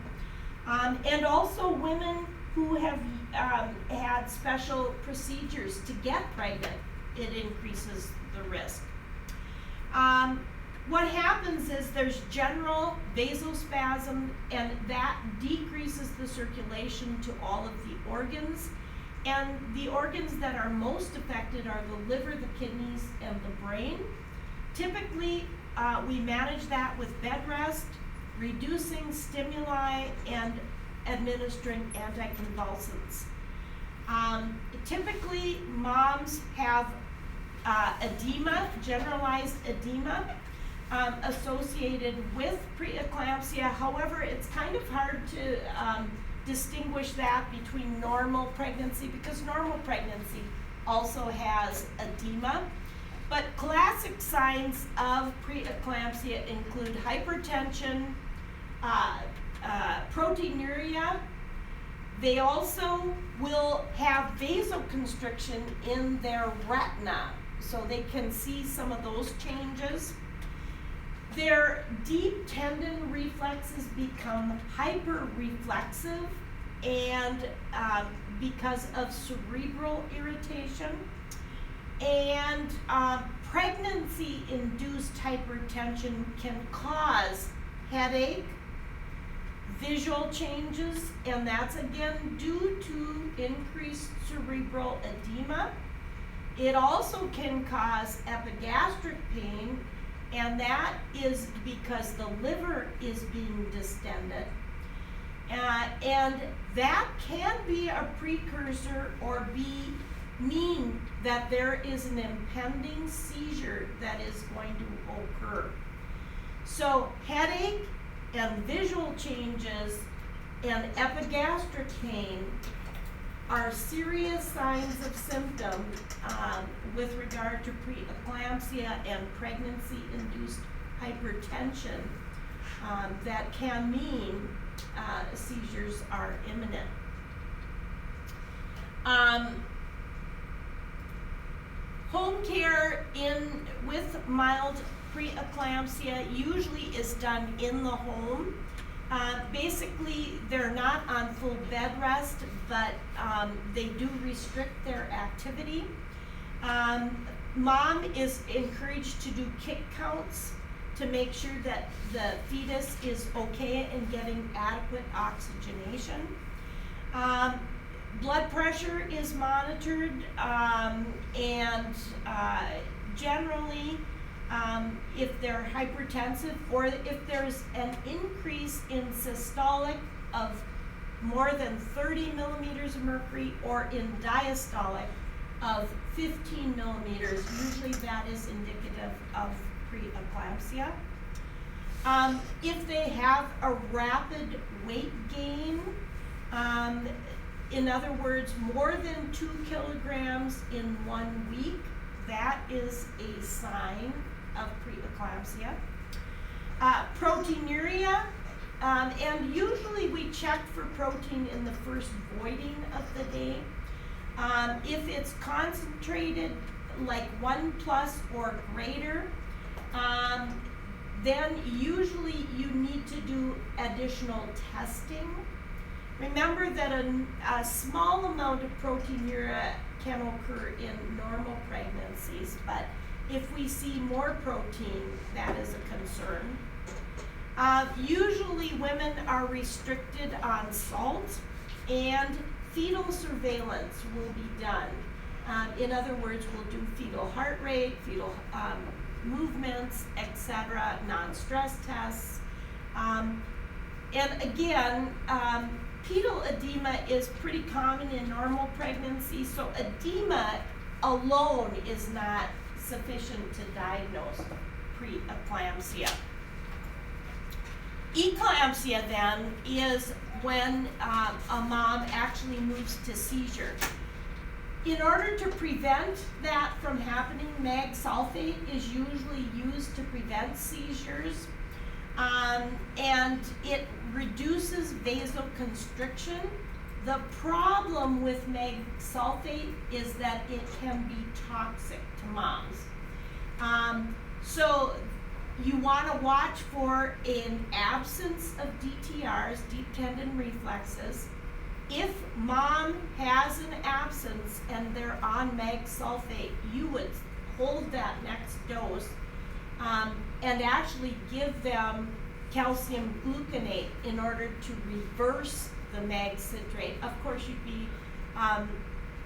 And also women who have had special procedures to get pregnant, it increases the risk. What happens is there's general vasospasm, and that decreases the circulation to all of the organs. And the organs that are most affected are the liver, the kidneys, and the brain. Typically, we manage that with bed rest, reducing stimuli, and administering anticonvulsants. Typically, moms have edema, generalized edema, associated with preeclampsia. However, it's kind of hard to distinguish that between normal pregnancy, because normal pregnancy also has edema. But classic signs of preeclampsia include hypertension, proteinuria. They also will have vasoconstriction in their retina, so they can see some of those changes. Their deep tendon reflexes become hyperreflexive, and because of cerebral irritation. And pregnancy-induced hypertension can cause headache, visual changes, and that's again due to increased cerebral edema. It also can cause epigastric pain, and that is because the liver is being distended. And that can be a precursor or mean that there is an impending seizure that is going to occur. So headache and visual changes and epigastric pain are serious signs of symptoms with regard to preeclampsia and pregnancy-induced hypertension that can mean seizures are imminent. Home care with mild preeclampsia usually is done in the home. Basically, they're not on full bed rest, but they do restrict their activity. Mom is encouraged to do kick counts to make sure that the fetus is okay and getting adequate oxygenation. Blood pressure is monitored, and generally, if they're hypertensive or if there's an increase in systolic of more than 30 millimeters of mercury or in diastolic of 15 millimeters, usually that is indicative of preeclampsia. If they have a rapid weight gain, in other words, more than 2 kilograms in 1 week, that is a sign of preeclampsia. Proteinuria, and usually we check for protein in the first voiding of the day. If it's concentrated like 1+ or greater, then usually you need to do additional testing. Remember that a small amount of proteinuria can occur in normal pregnancies, but if we see more protein, that is a concern. Usually women are restricted on salt, and fetal surveillance will be done. In other words, we'll do fetal heart rate, fetal movements, etc., non-stress tests. And again, pedal edema is pretty common in normal pregnancy, so edema alone is not sufficient to diagnose preeclampsia. Eclampsia then is when a mom actually moves to seizure. In order to prevent that from happening, mag sulfate is usually used to prevent seizures, and it reduces vasoconstriction. The problem with mag sulfate is that it can be toxic to moms. So you want to watch for an absence of DTRs, deep tendon reflexes. If mom has an absence and they're on mag sulfate, you would hold that next dose and actually give them calcium gluconate in order to reverse the mag citrate. Of course, you'd be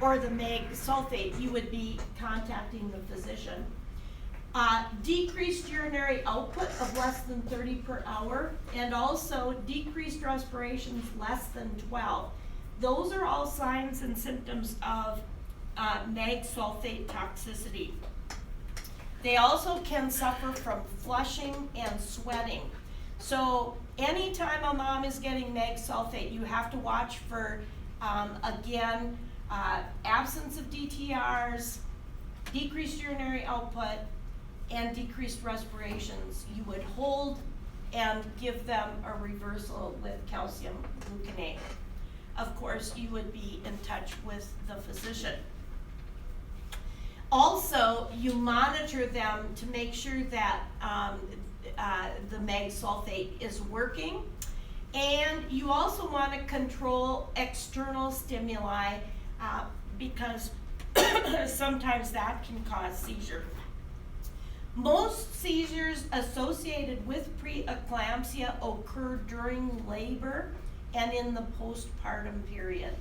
or the mag sulfate, you would be contacting the physician. Decreased urinary output of less than 30 per hour, and also decreased respirations less than 12. Those are all signs and symptoms of mag sulfate toxicity. They also can suffer from flushing and sweating. So anytime a mom is getting mag sulfate, you have to watch for, again, absence of DTRs, decreased urinary output, and decreased respirations. You would hold and give them a reversal with calcium gluconate. Of course, you would be in touch with the physician. Also, you monitor them to make sure that the mag sulfate is working, and you also want to control external stimuli because sometimes that can cause seizure. Most seizures associated with preeclampsia occur during labor and in the postpartum period.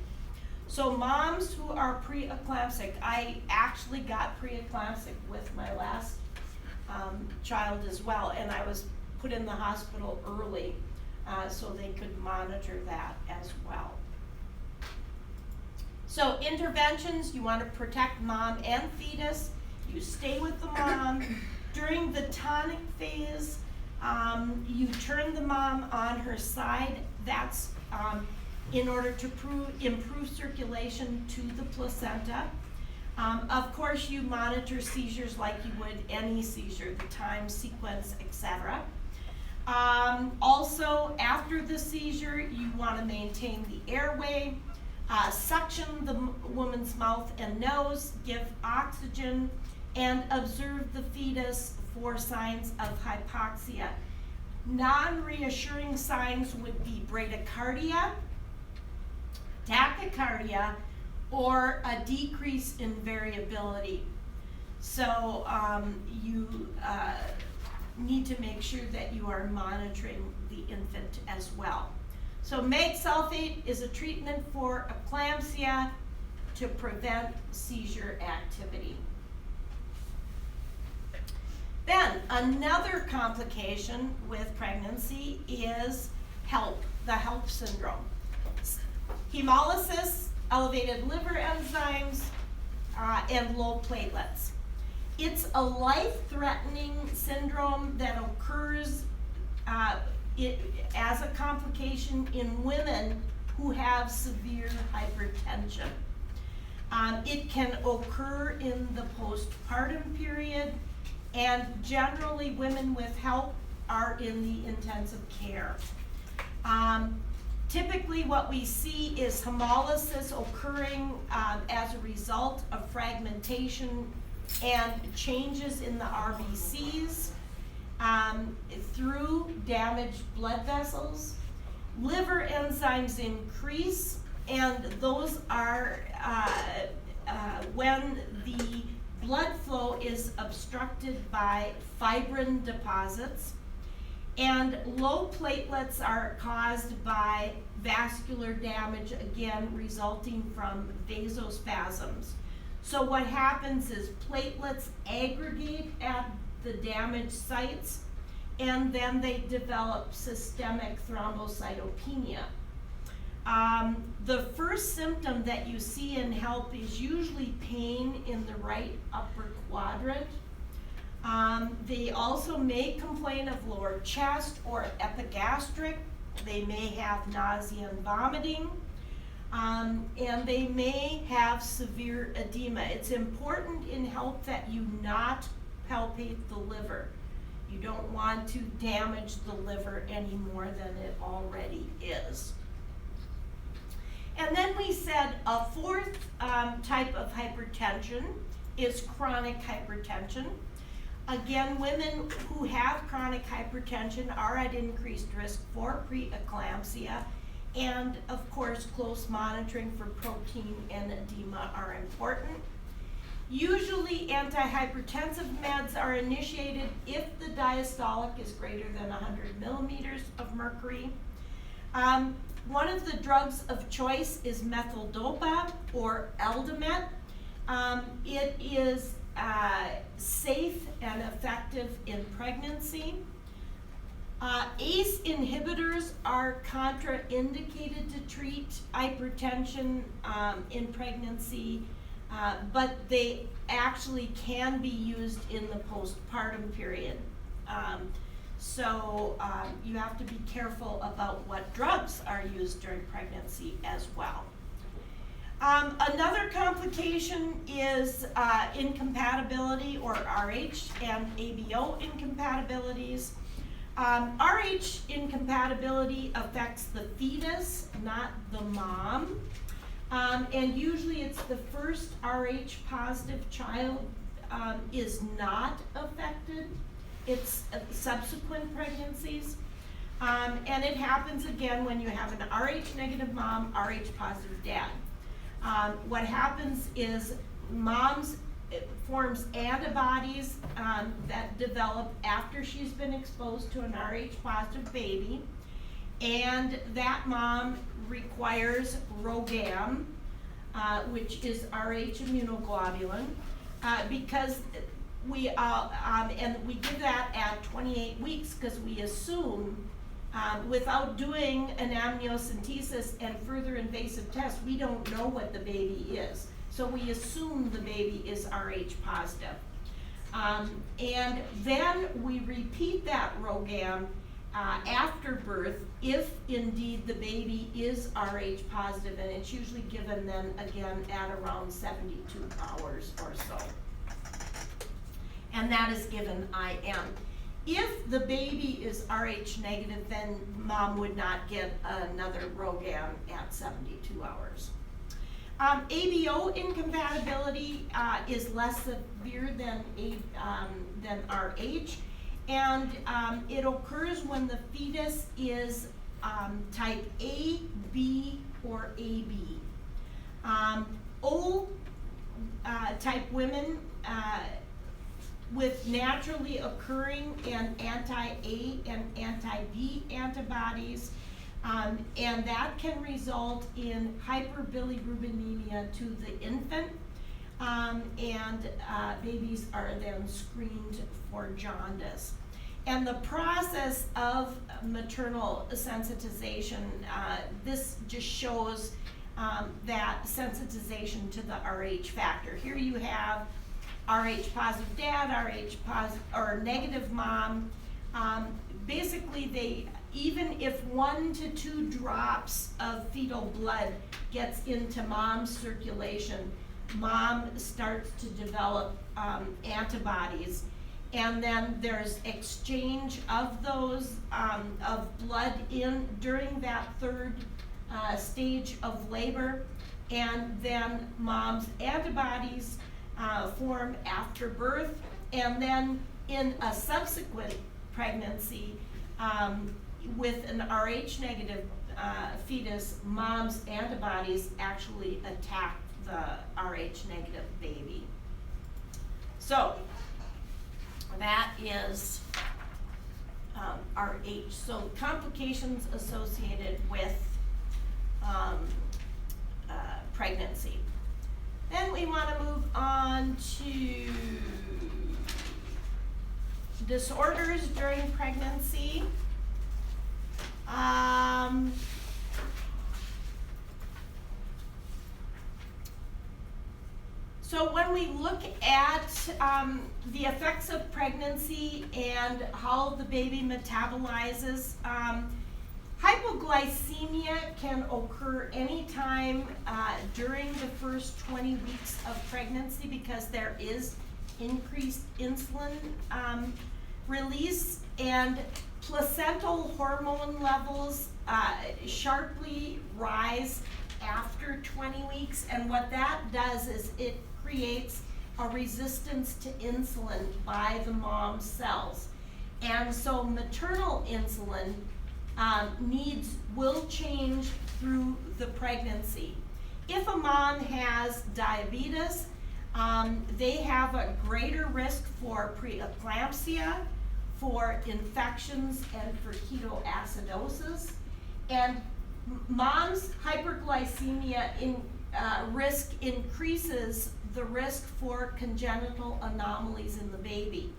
So moms who are preeclamptic, I actually got preeclamptic with my last child as well, and I was put in the hospital early so they could monitor that as well. So interventions, you want to protect mom and fetus. You stay with the mom. During the tonic phase, you turn the mom on her side. That's in order to improve circulation to the placenta. Of course, you monitor seizures like you would any seizure, the time, sequence, etc. Also, after the seizure, you want to maintain the airway, suction the woman's mouth and nose, give oxygen, and observe the fetus for signs of hypoxia. Non-reassuring signs would be bradycardia, tachycardia, or a decrease in variability. So you need to make sure that you are monitoring the infant as well. So mag sulfate is a treatment for eclampsia to prevent seizure activity. Then another complication with pregnancy is HELLP, the HELLP syndrome. Hemolysis, elevated liver enzymes, and low platelets. It's a life-threatening syndrome that occurs as a complication in women who have severe hypertension. It can occur in the postpartum period, and generally women with HELLP are in the intensive care. Typically what we see is hemolysis occurring as a result of fragmentation and changes in the RBCs through damaged blood vessels. Liver enzymes increase, and those are when the blood flow is obstructed by fibrin deposits, and low platelets are caused by vascular damage, again resulting from vasospasms. So what happens is platelets aggregate at the damaged sites, and then they develop systemic thrombocytopenia. The first symptom that you see in HELLP is usually pain in the right upper quadrant. They also may complain of lower chest or epigastric. They may have nausea and vomiting, and they may have severe edema. It's important in HELLP that you not palpate the liver. You don't want to damage the liver any more than it already is. And then we said a fourth type of hypertension is chronic hypertension. Again, women who have chronic hypertension are at increased risk for preeclampsia, and of course close monitoring for protein and edema are important. Usually antihypertensive meds are initiated if the diastolic is greater than 100 millimeters of mercury. One of the drugs of choice is methyldopa or Eldamet. It is safe and effective in pregnancy. ACE inhibitors are contraindicated to treat hypertension in pregnancy, but they actually can be used in the postpartum period. So you have to be careful about what drugs are used during pregnancy as well. Another complication is incompatibility or RH and ABO incompatibilities. RH incompatibility affects the fetus, not the mom. And usually it's the first RH positive child is not affected. It's subsequent pregnancies. And it happens again when you have an RH negative mom, RH positive dad. What happens is moms forms antibodies that develop after she's been exposed to an RH positive baby, and that mom requires RhoGAM, which is RH immunoglobulin, because we give that at 28 weeks because we assume, without doing an amniocentesis and further invasive tests, we don't know what the baby is. So we assume the baby is RH positive. And then we repeat that RhoGAM after birth if indeed the baby is RH positive, and it's usually given then again at around 72 hours or so. And that is given IM. If the baby is RH negative, then mom would not get another RhoGAM at 72 hours. ABO incompatibility is less severe than RH, and it occurs when the fetus is type A, B, or AB. O type women with naturally occurring and anti-A and anti-B antibodies, and that can result in hyperbilirubinemia to the infant, and babies are then screened for jaundice. And the process of maternal sensitization, this just shows that sensitization to the RH factor. Here you have RH positive dad, RH positive or negative mom. Basically, even if 1 to 2 drops of fetal blood gets into mom's circulation, mom starts to develop antibodies, and then there's exchange of those of blood during that third stage of labor, and then mom's antibodies form after birth, and then in a subsequent pregnancy with an RH negative fetus, mom's antibodies actually attack the RH negative baby. So that is RH. So complications associated with pregnancy. Then we want to move on to disorders during pregnancy. So when we look at the effects of pregnancy and how the baby metabolizes, hypoglycemia can occur anytime during the first 20 weeks of pregnancy because there is increased insulin release, and placental hormone levels sharply rise after 20 weeks, and what that does is it creates a resistance to insulin by the mom's cells. And so maternal insulin needs will change through the pregnancy. If a mom has diabetes, they have a greater risk for preeclampsia, for infections, and for ketoacidosis. And Mom's hyperglycemia risk increases the risk for congenital anomalies in the baby.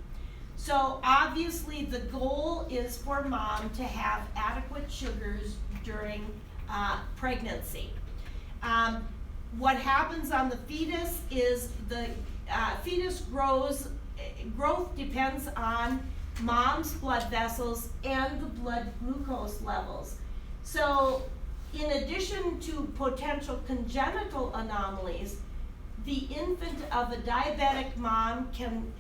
So obviously the goal is for mom to have adequate sugars during pregnancy. What happens on the fetus is the fetus growth depends on mom's blood vessels and the blood glucose levels. So in addition to potential congenital anomalies, the infant of a diabetic mom can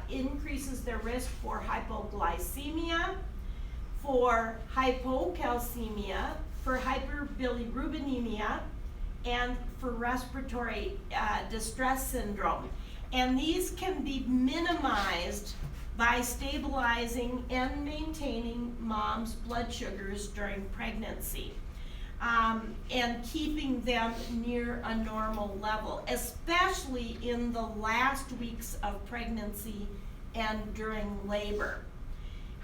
increases their risk for hypoglycemia, for hypocalcemia, for hyperbilirubinemia, and for respiratory distress syndrome. And these can be minimized by stabilizing and maintaining mom's blood sugars during pregnancy. And keeping them near a normal level, especially in the last weeks of pregnancy and during labor.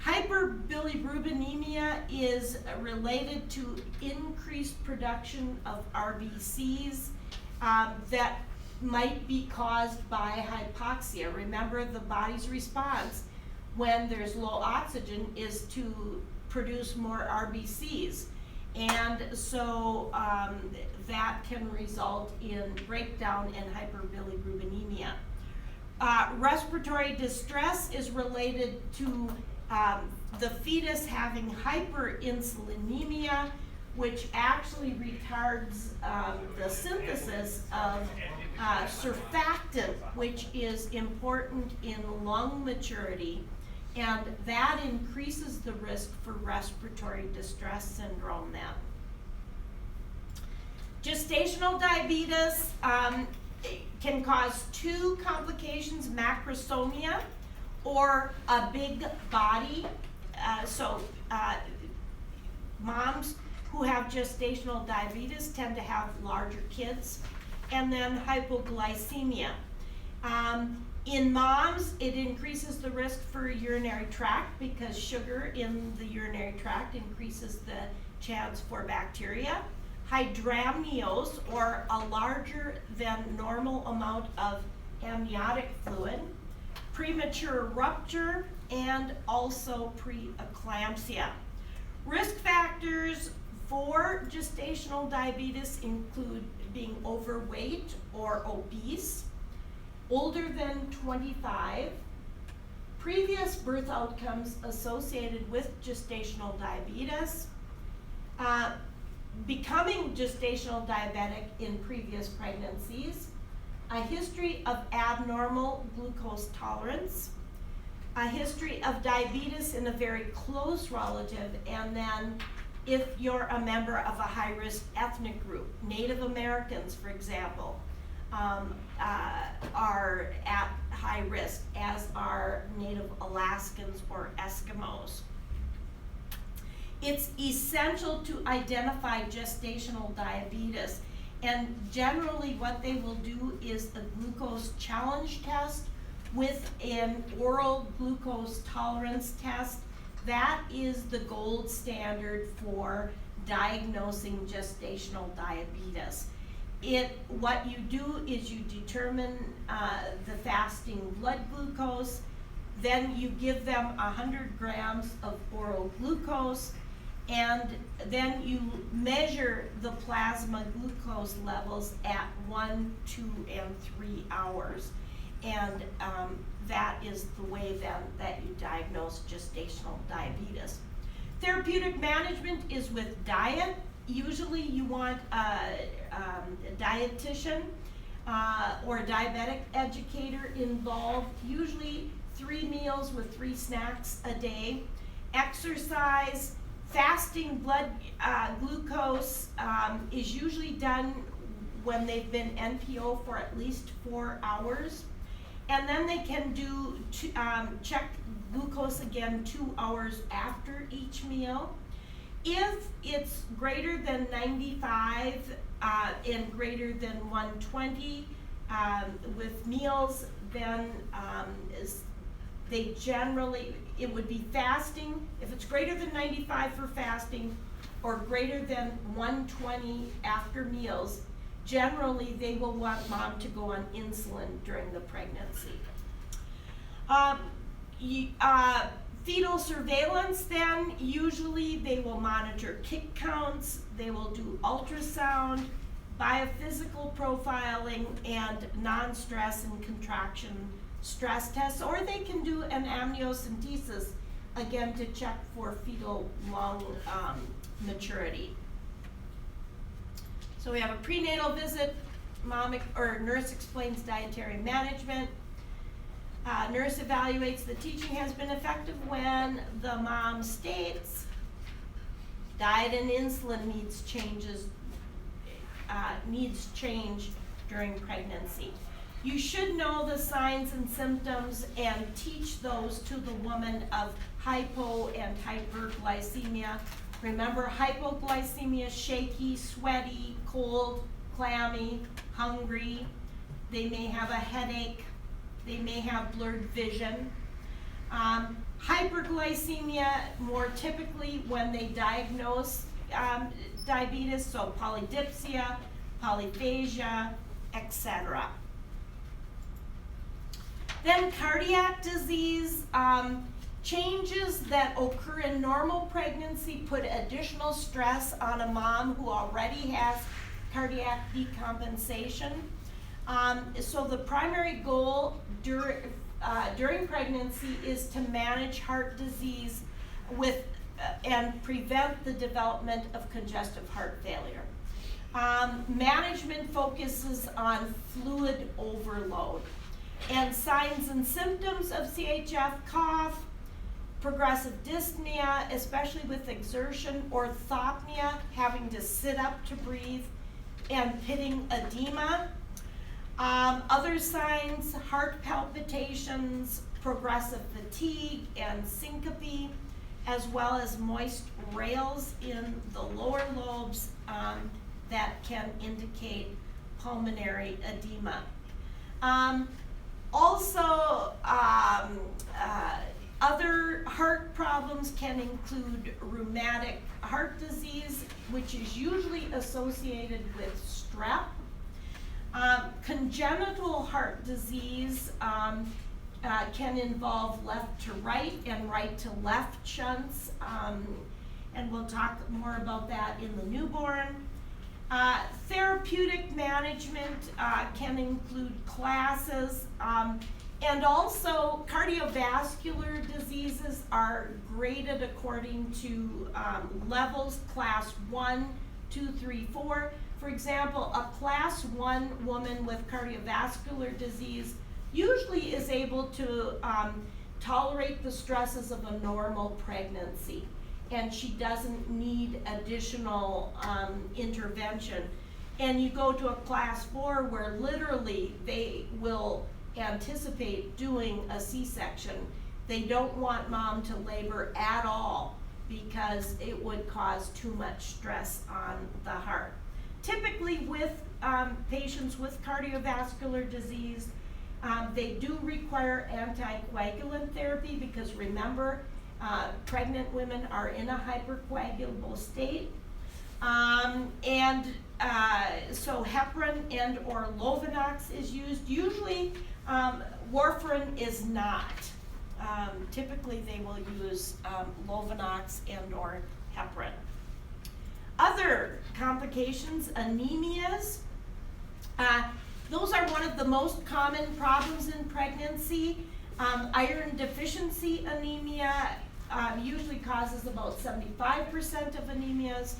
Hyperbilirubinemia is related to increased production of RBCs that might be caused by hypoxia. Remember, the body's response when there's low oxygen is to produce more RBCs. And so that can result in breakdown and hyperbilirubinemia. Respiratory distress is related to the fetus having hyperinsulinemia, which actually retards the synthesis of surfactant, which is important in lung maturity, and that increases the risk for respiratory distress syndrome then. Gestational diabetes can cause two complications: macrosomia, or a big body. Moms who have gestational diabetes tend to have larger kids, and then hypoglycemia. In moms, it increases the risk for urinary tract because sugar in the urinary tract increases the chance for bacteria. Hydramnios, or a larger than normal amount of amniotic fluid, premature rupture, and also preeclampsia. Risk factors for gestational diabetes include being overweight or obese, older than 25, previous birth outcomes associated with gestational diabetes, becoming gestational diabetic in previous pregnancies, a history of abnormal glucose tolerance, a history of diabetes in a very close relative, and then if you're a member of a high-risk ethnic group, Native Americans, for example, are at high risk, as are Native Alaskans or Eskimos. It's essential to identify gestational diabetes, and generally what they will do is a glucose challenge test with an oral glucose tolerance test. That is the gold standard for diagnosing gestational diabetes. What you do is you determine the fasting blood glucose, then you give them 100 grams of oral glucose, and then you measure the plasma glucose levels at 1, 2, and 3 hours. And that is the way then that you diagnose gestational diabetes. Therapeutic management is with diet. Usually you want a dietitian or a diabetic educator involved, usually 3 meals with 3 snacks a day. Exercise, fasting blood glucose is usually done when they've been NPO for at least 4 hours. And then they can do check glucose again 2 hours after each meal. If it's greater than 95 and greater than 120 with meals, then they generally, it would be fasting. If it's greater than 95 for fasting, or greater than 120 after meals, generally they will want mom to go on insulin during the pregnancy. Fetal surveillance then, usually they will monitor kick counts, they will do ultrasound, biophysical profiling, and non-stress and contraction stress tests, or they can do an amniocentesis, again to check for fetal lung maturity. So we have a prenatal visit, nurse explains dietary management. Nurse evaluates the teaching has been effective when the mom states diet and insulin needs change during pregnancy. You should know the signs and symptoms and teach those to the woman of hypo and hyperglycemia. Remember, hypoglycemia, shaky, sweaty, cold, clammy, hungry. They may have a headache. They may have blurred vision. Hyperglycemia, more typically when they diagnose diabetes, so polydipsia, polyphagia, etc. Then cardiac disease, changes that occur in normal pregnancy put additional stress on a mom who already has cardiac decompensation. So the primary goal during pregnancy is to manage heart disease and prevent the development of congestive heart failure. Management focuses on fluid overload. And signs and symptoms of CHF: cough, progressive dyspnea, especially with exertion, orthopnea, having to sit up to breathe, and pitting edema. Other signs: heart palpitations, progressive fatigue, and syncope, as well as moist rales in the lower lobes that can indicate pulmonary edema. Other heart problems can include rheumatic heart disease, which is usually associated with strep. Congenital heart disease can involve left to right and right to left shunts, and we'll talk more about that in the newborn. Therapeutic management can include classes, and also cardiovascular diseases are graded according to levels, class 1, 2, 3, 4. For example, a class 1 woman with cardiovascular disease usually is able to tolerate the stresses of a normal pregnancy, and she doesn't need additional intervention. And you go to a class 4 where literally they will anticipate doing a C-section. They don't want mom to labor at all because it would cause too much stress on the heart. Typically with patients with cardiovascular disease, they do require anticoagulant therapy because remember, pregnant women are in a hypercoagulable state. So heparin and or Lovenox is used. Usually warfarin is not. Typically they will use Lovenox and or heparin. Other complications: anemias. Those are one of the most common problems in pregnancy. Iron deficiency anemia usually causes about 75% of anemias.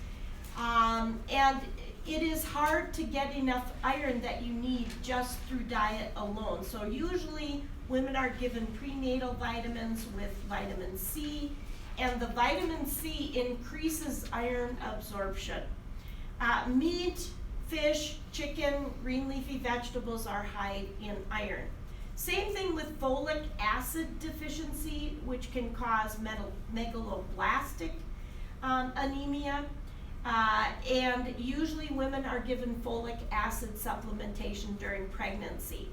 And it is hard to get enough iron that you need just through diet alone. So usually women are given prenatal vitamins with vitamin C, and the vitamin C increases iron absorption. Meat, fish, chicken, green leafy vegetables are high in iron. Same thing with folic acid deficiency, which can cause megaloblastic anemia. And usually women are given folic acid supplementation during pregnancy.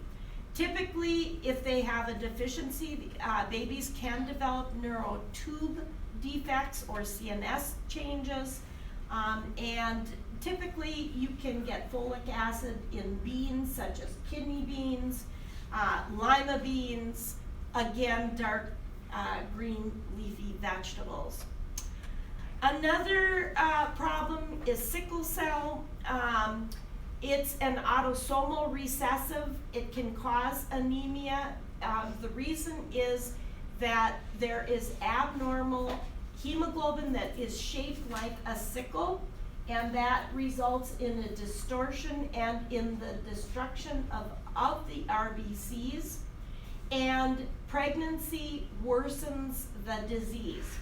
Typically, if they have a deficiency, babies can develop neurotube defects or CNS changes. And typically you can get folic acid in beans such as kidney beans, lima beans, again, dark green leafy vegetables. Another problem is sickle cell. It's an autosomal recessive. It can cause anemia. The reason is that there is abnormal hemoglobin that is shaped like a sickle, and that results in a distortion and in the destruction of the RBCs, and pregnancy worsens the disease.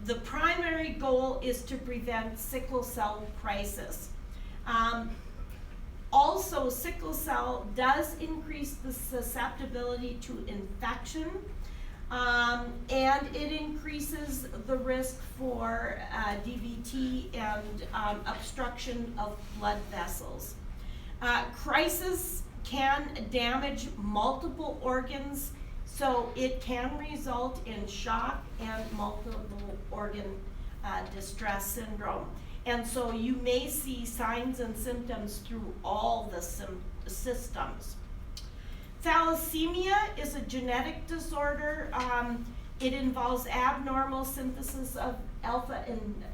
The primary goal is to prevent sickle cell crisis. Also, sickle cell does increase the susceptibility to infection, and it increases the risk for DVT and obstruction of blood vessels. Crisis can damage multiple organs, so it can result in shock and multiple organ distress syndrome. And so you may see signs and symptoms through all the systems. Thalassemia is a genetic disorder. It involves abnormal synthesis of alpha and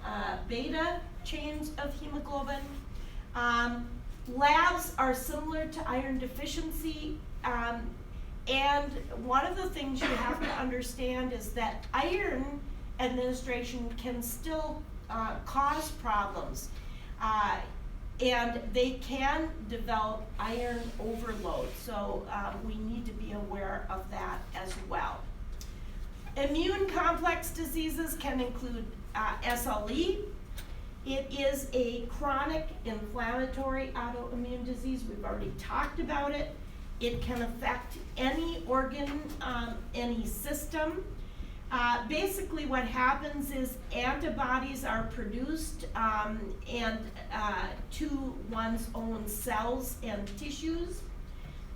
beta chains of hemoglobin. Labs are similar to iron deficiency, and one of the things you have to understand is that iron administration can still cause problems, and they can develop iron overload, so we need to be aware of that as well. Immune complex diseases can include SLE. It is a chronic inflammatory autoimmune disease. We've already talked about it. It can affect any organ, any system. Basically what happens is antibodies are produced and to one's own cells and tissues.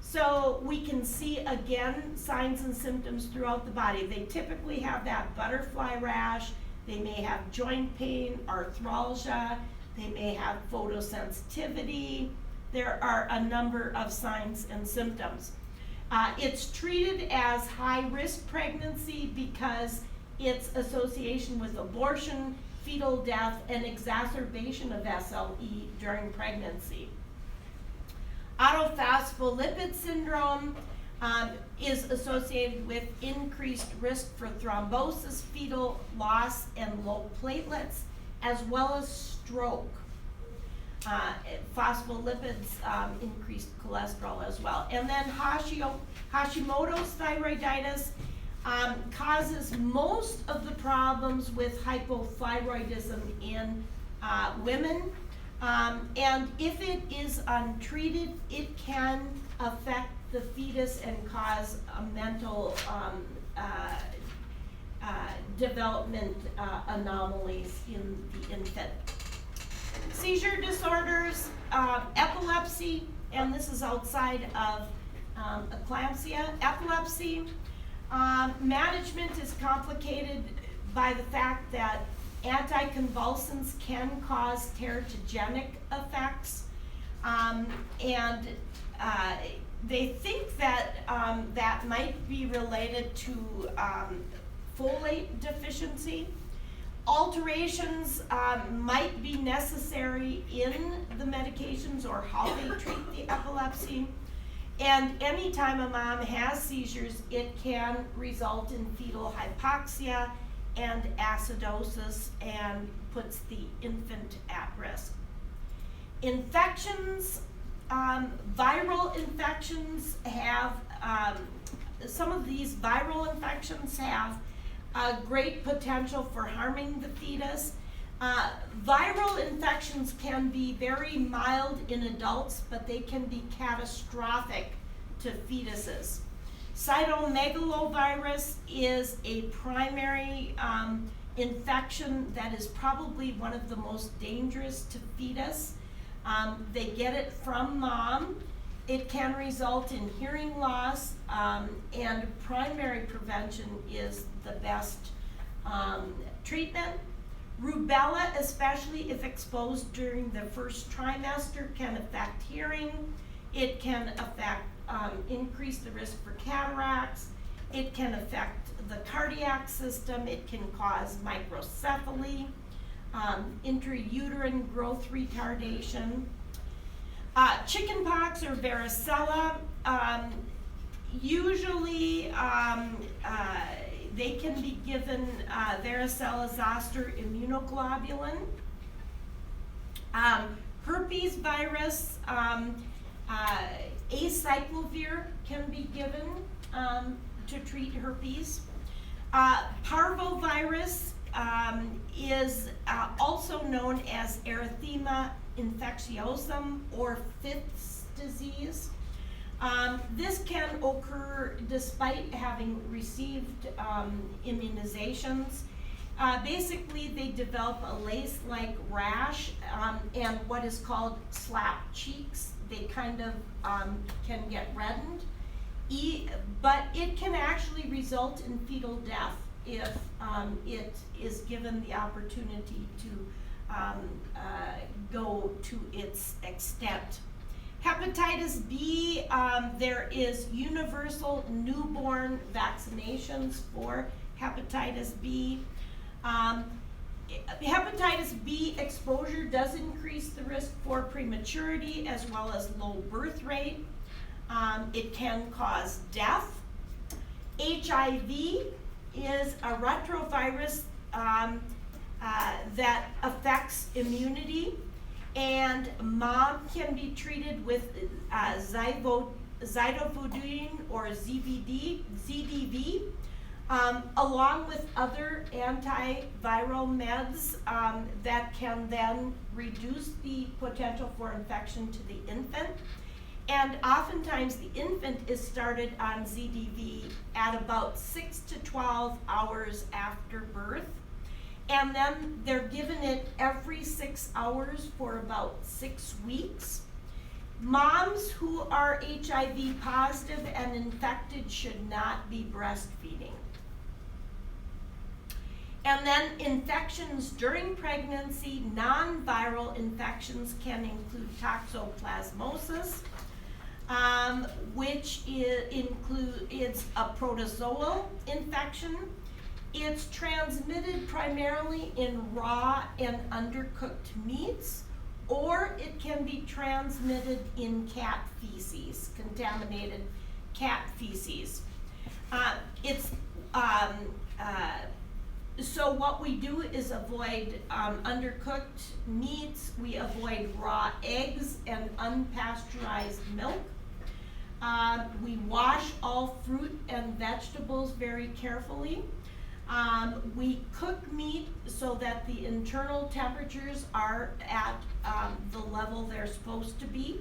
So we can see, again, signs and symptoms throughout the body. They typically have that butterfly rash. They may have joint pain, arthralgia. They may have photosensitivity. There are a number of signs and symptoms. It's treated as high-risk pregnancy because its association with abortion, fetal death, and exacerbation of SLE during pregnancy. Autophospholipid syndrome is associated with increased risk for thrombosis, fetal loss, and low platelets, as well as stroke. Phospholipids increased cholesterol as well. And then Hashimoto's thyroiditis causes most of the problems with hypothyroidism in women. And if it is untreated, it can affect the fetus and cause mental development anomalies in the infant. Seizure disorders, epilepsy, and this is outside of eclampsia. Epilepsy management is complicated by the fact that anticonvulsants can cause teratogenic effects, and they think that that might be related to folate deficiency. Alterations might be necessary in the medications or how they treat the epilepsy. And anytime a mom has seizures, it can result in fetal hypoxia and acidosis and puts the infant at risk. Infections, viral infections have, some of these viral infections have great potential for harming the fetus. Viral infections can be very mild in adults, but they can be catastrophic to fetuses. Cytomegalovirus is a primary infection that is probably one of the most dangerous to fetus. They get it from mom. It can result in hearing loss, and primary prevention is the best treatment. Rubella, especially if exposed during the first trimester, can affect hearing. It can affect, increase the risk for cataracts. It can affect the cardiac system. It can cause microcephaly, intrauterine growth retardation. Chickenpox or varicella, usually they can be given varicella zoster immunoglobulin. Herpes virus, acyclovir can be given to treat herpes. Parvovirus is also known as erythema infectiosum or Fifth's disease. This can occur despite having received immunizations. Basically, they develop a lace-like rash and what is called slap cheeks. They kind of can get reddened, but it can actually result in fetal death if it is given the opportunity to go to its extent. Hepatitis B, there is universal newborn vaccinations for hepatitis B. Hepatitis B exposure does increase the risk for prematurity as well as low birth rate. It can cause death. HIV is a retrovirus that affects immunity, and mom can be treated with zidovudine or ZDV, along with other antiviral meds that can then reduce the potential for infection to the infant. And oftentimes the infant is started on ZDV at about 6 to 12 hours after birth. And then they're given it every 6 hours for about 6 weeks. Moms who are HIV positive and infected should not be breastfeeding. And then infections during pregnancy, non-viral infections can include toxoplasmosis, which is a protozoal infection. It's transmitted primarily in raw and undercooked meats, or it can be transmitted in cat feces, contaminated cat feces. So what we do is avoid undercooked meats, we avoid raw eggs and unpasteurized milk. We wash all fruit and vegetables very carefully. We cook meat so that the internal temperatures are at the level they're supposed to be.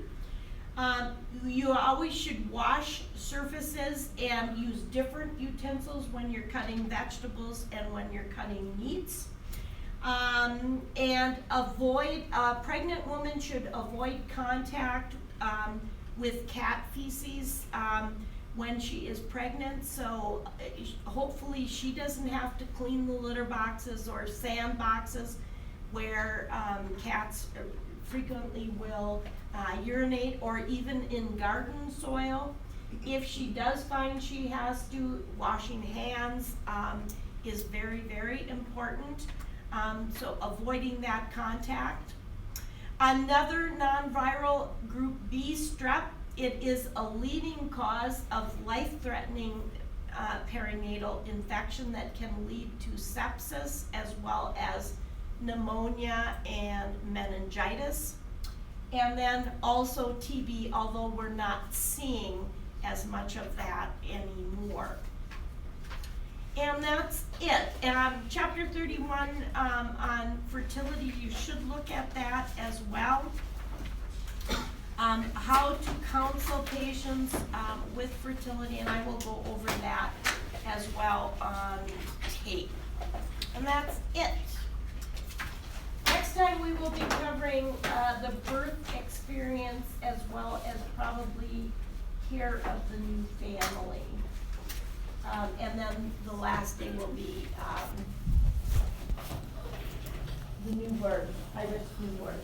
You always should wash surfaces and use different utensils when you're cutting vegetables and when you're cutting meats. And avoid, a pregnant woman should avoid contact with cat feces when she is pregnant, so hopefully she doesn't have to clean the litter boxes or sand boxes where cats frequently will urinate, or even in garden soil. If she does find she has to, washing hands is very, very important, so avoiding that contact. Another non-viral group B, strep. It is a leading cause of life-threatening perinatal infection that can lead to sepsis as well as pneumonia and meningitis. And then also TB, although we're not seeing as much of that anymore. And that's it. Chapter 31 on fertility, you should look at that as well. How to counsel patients with fertility, and I will go over that as well on tape. And that's it. Next time we will be covering the birth experience as well as probably care of the new family. And then the last day will be word, high-risk new word.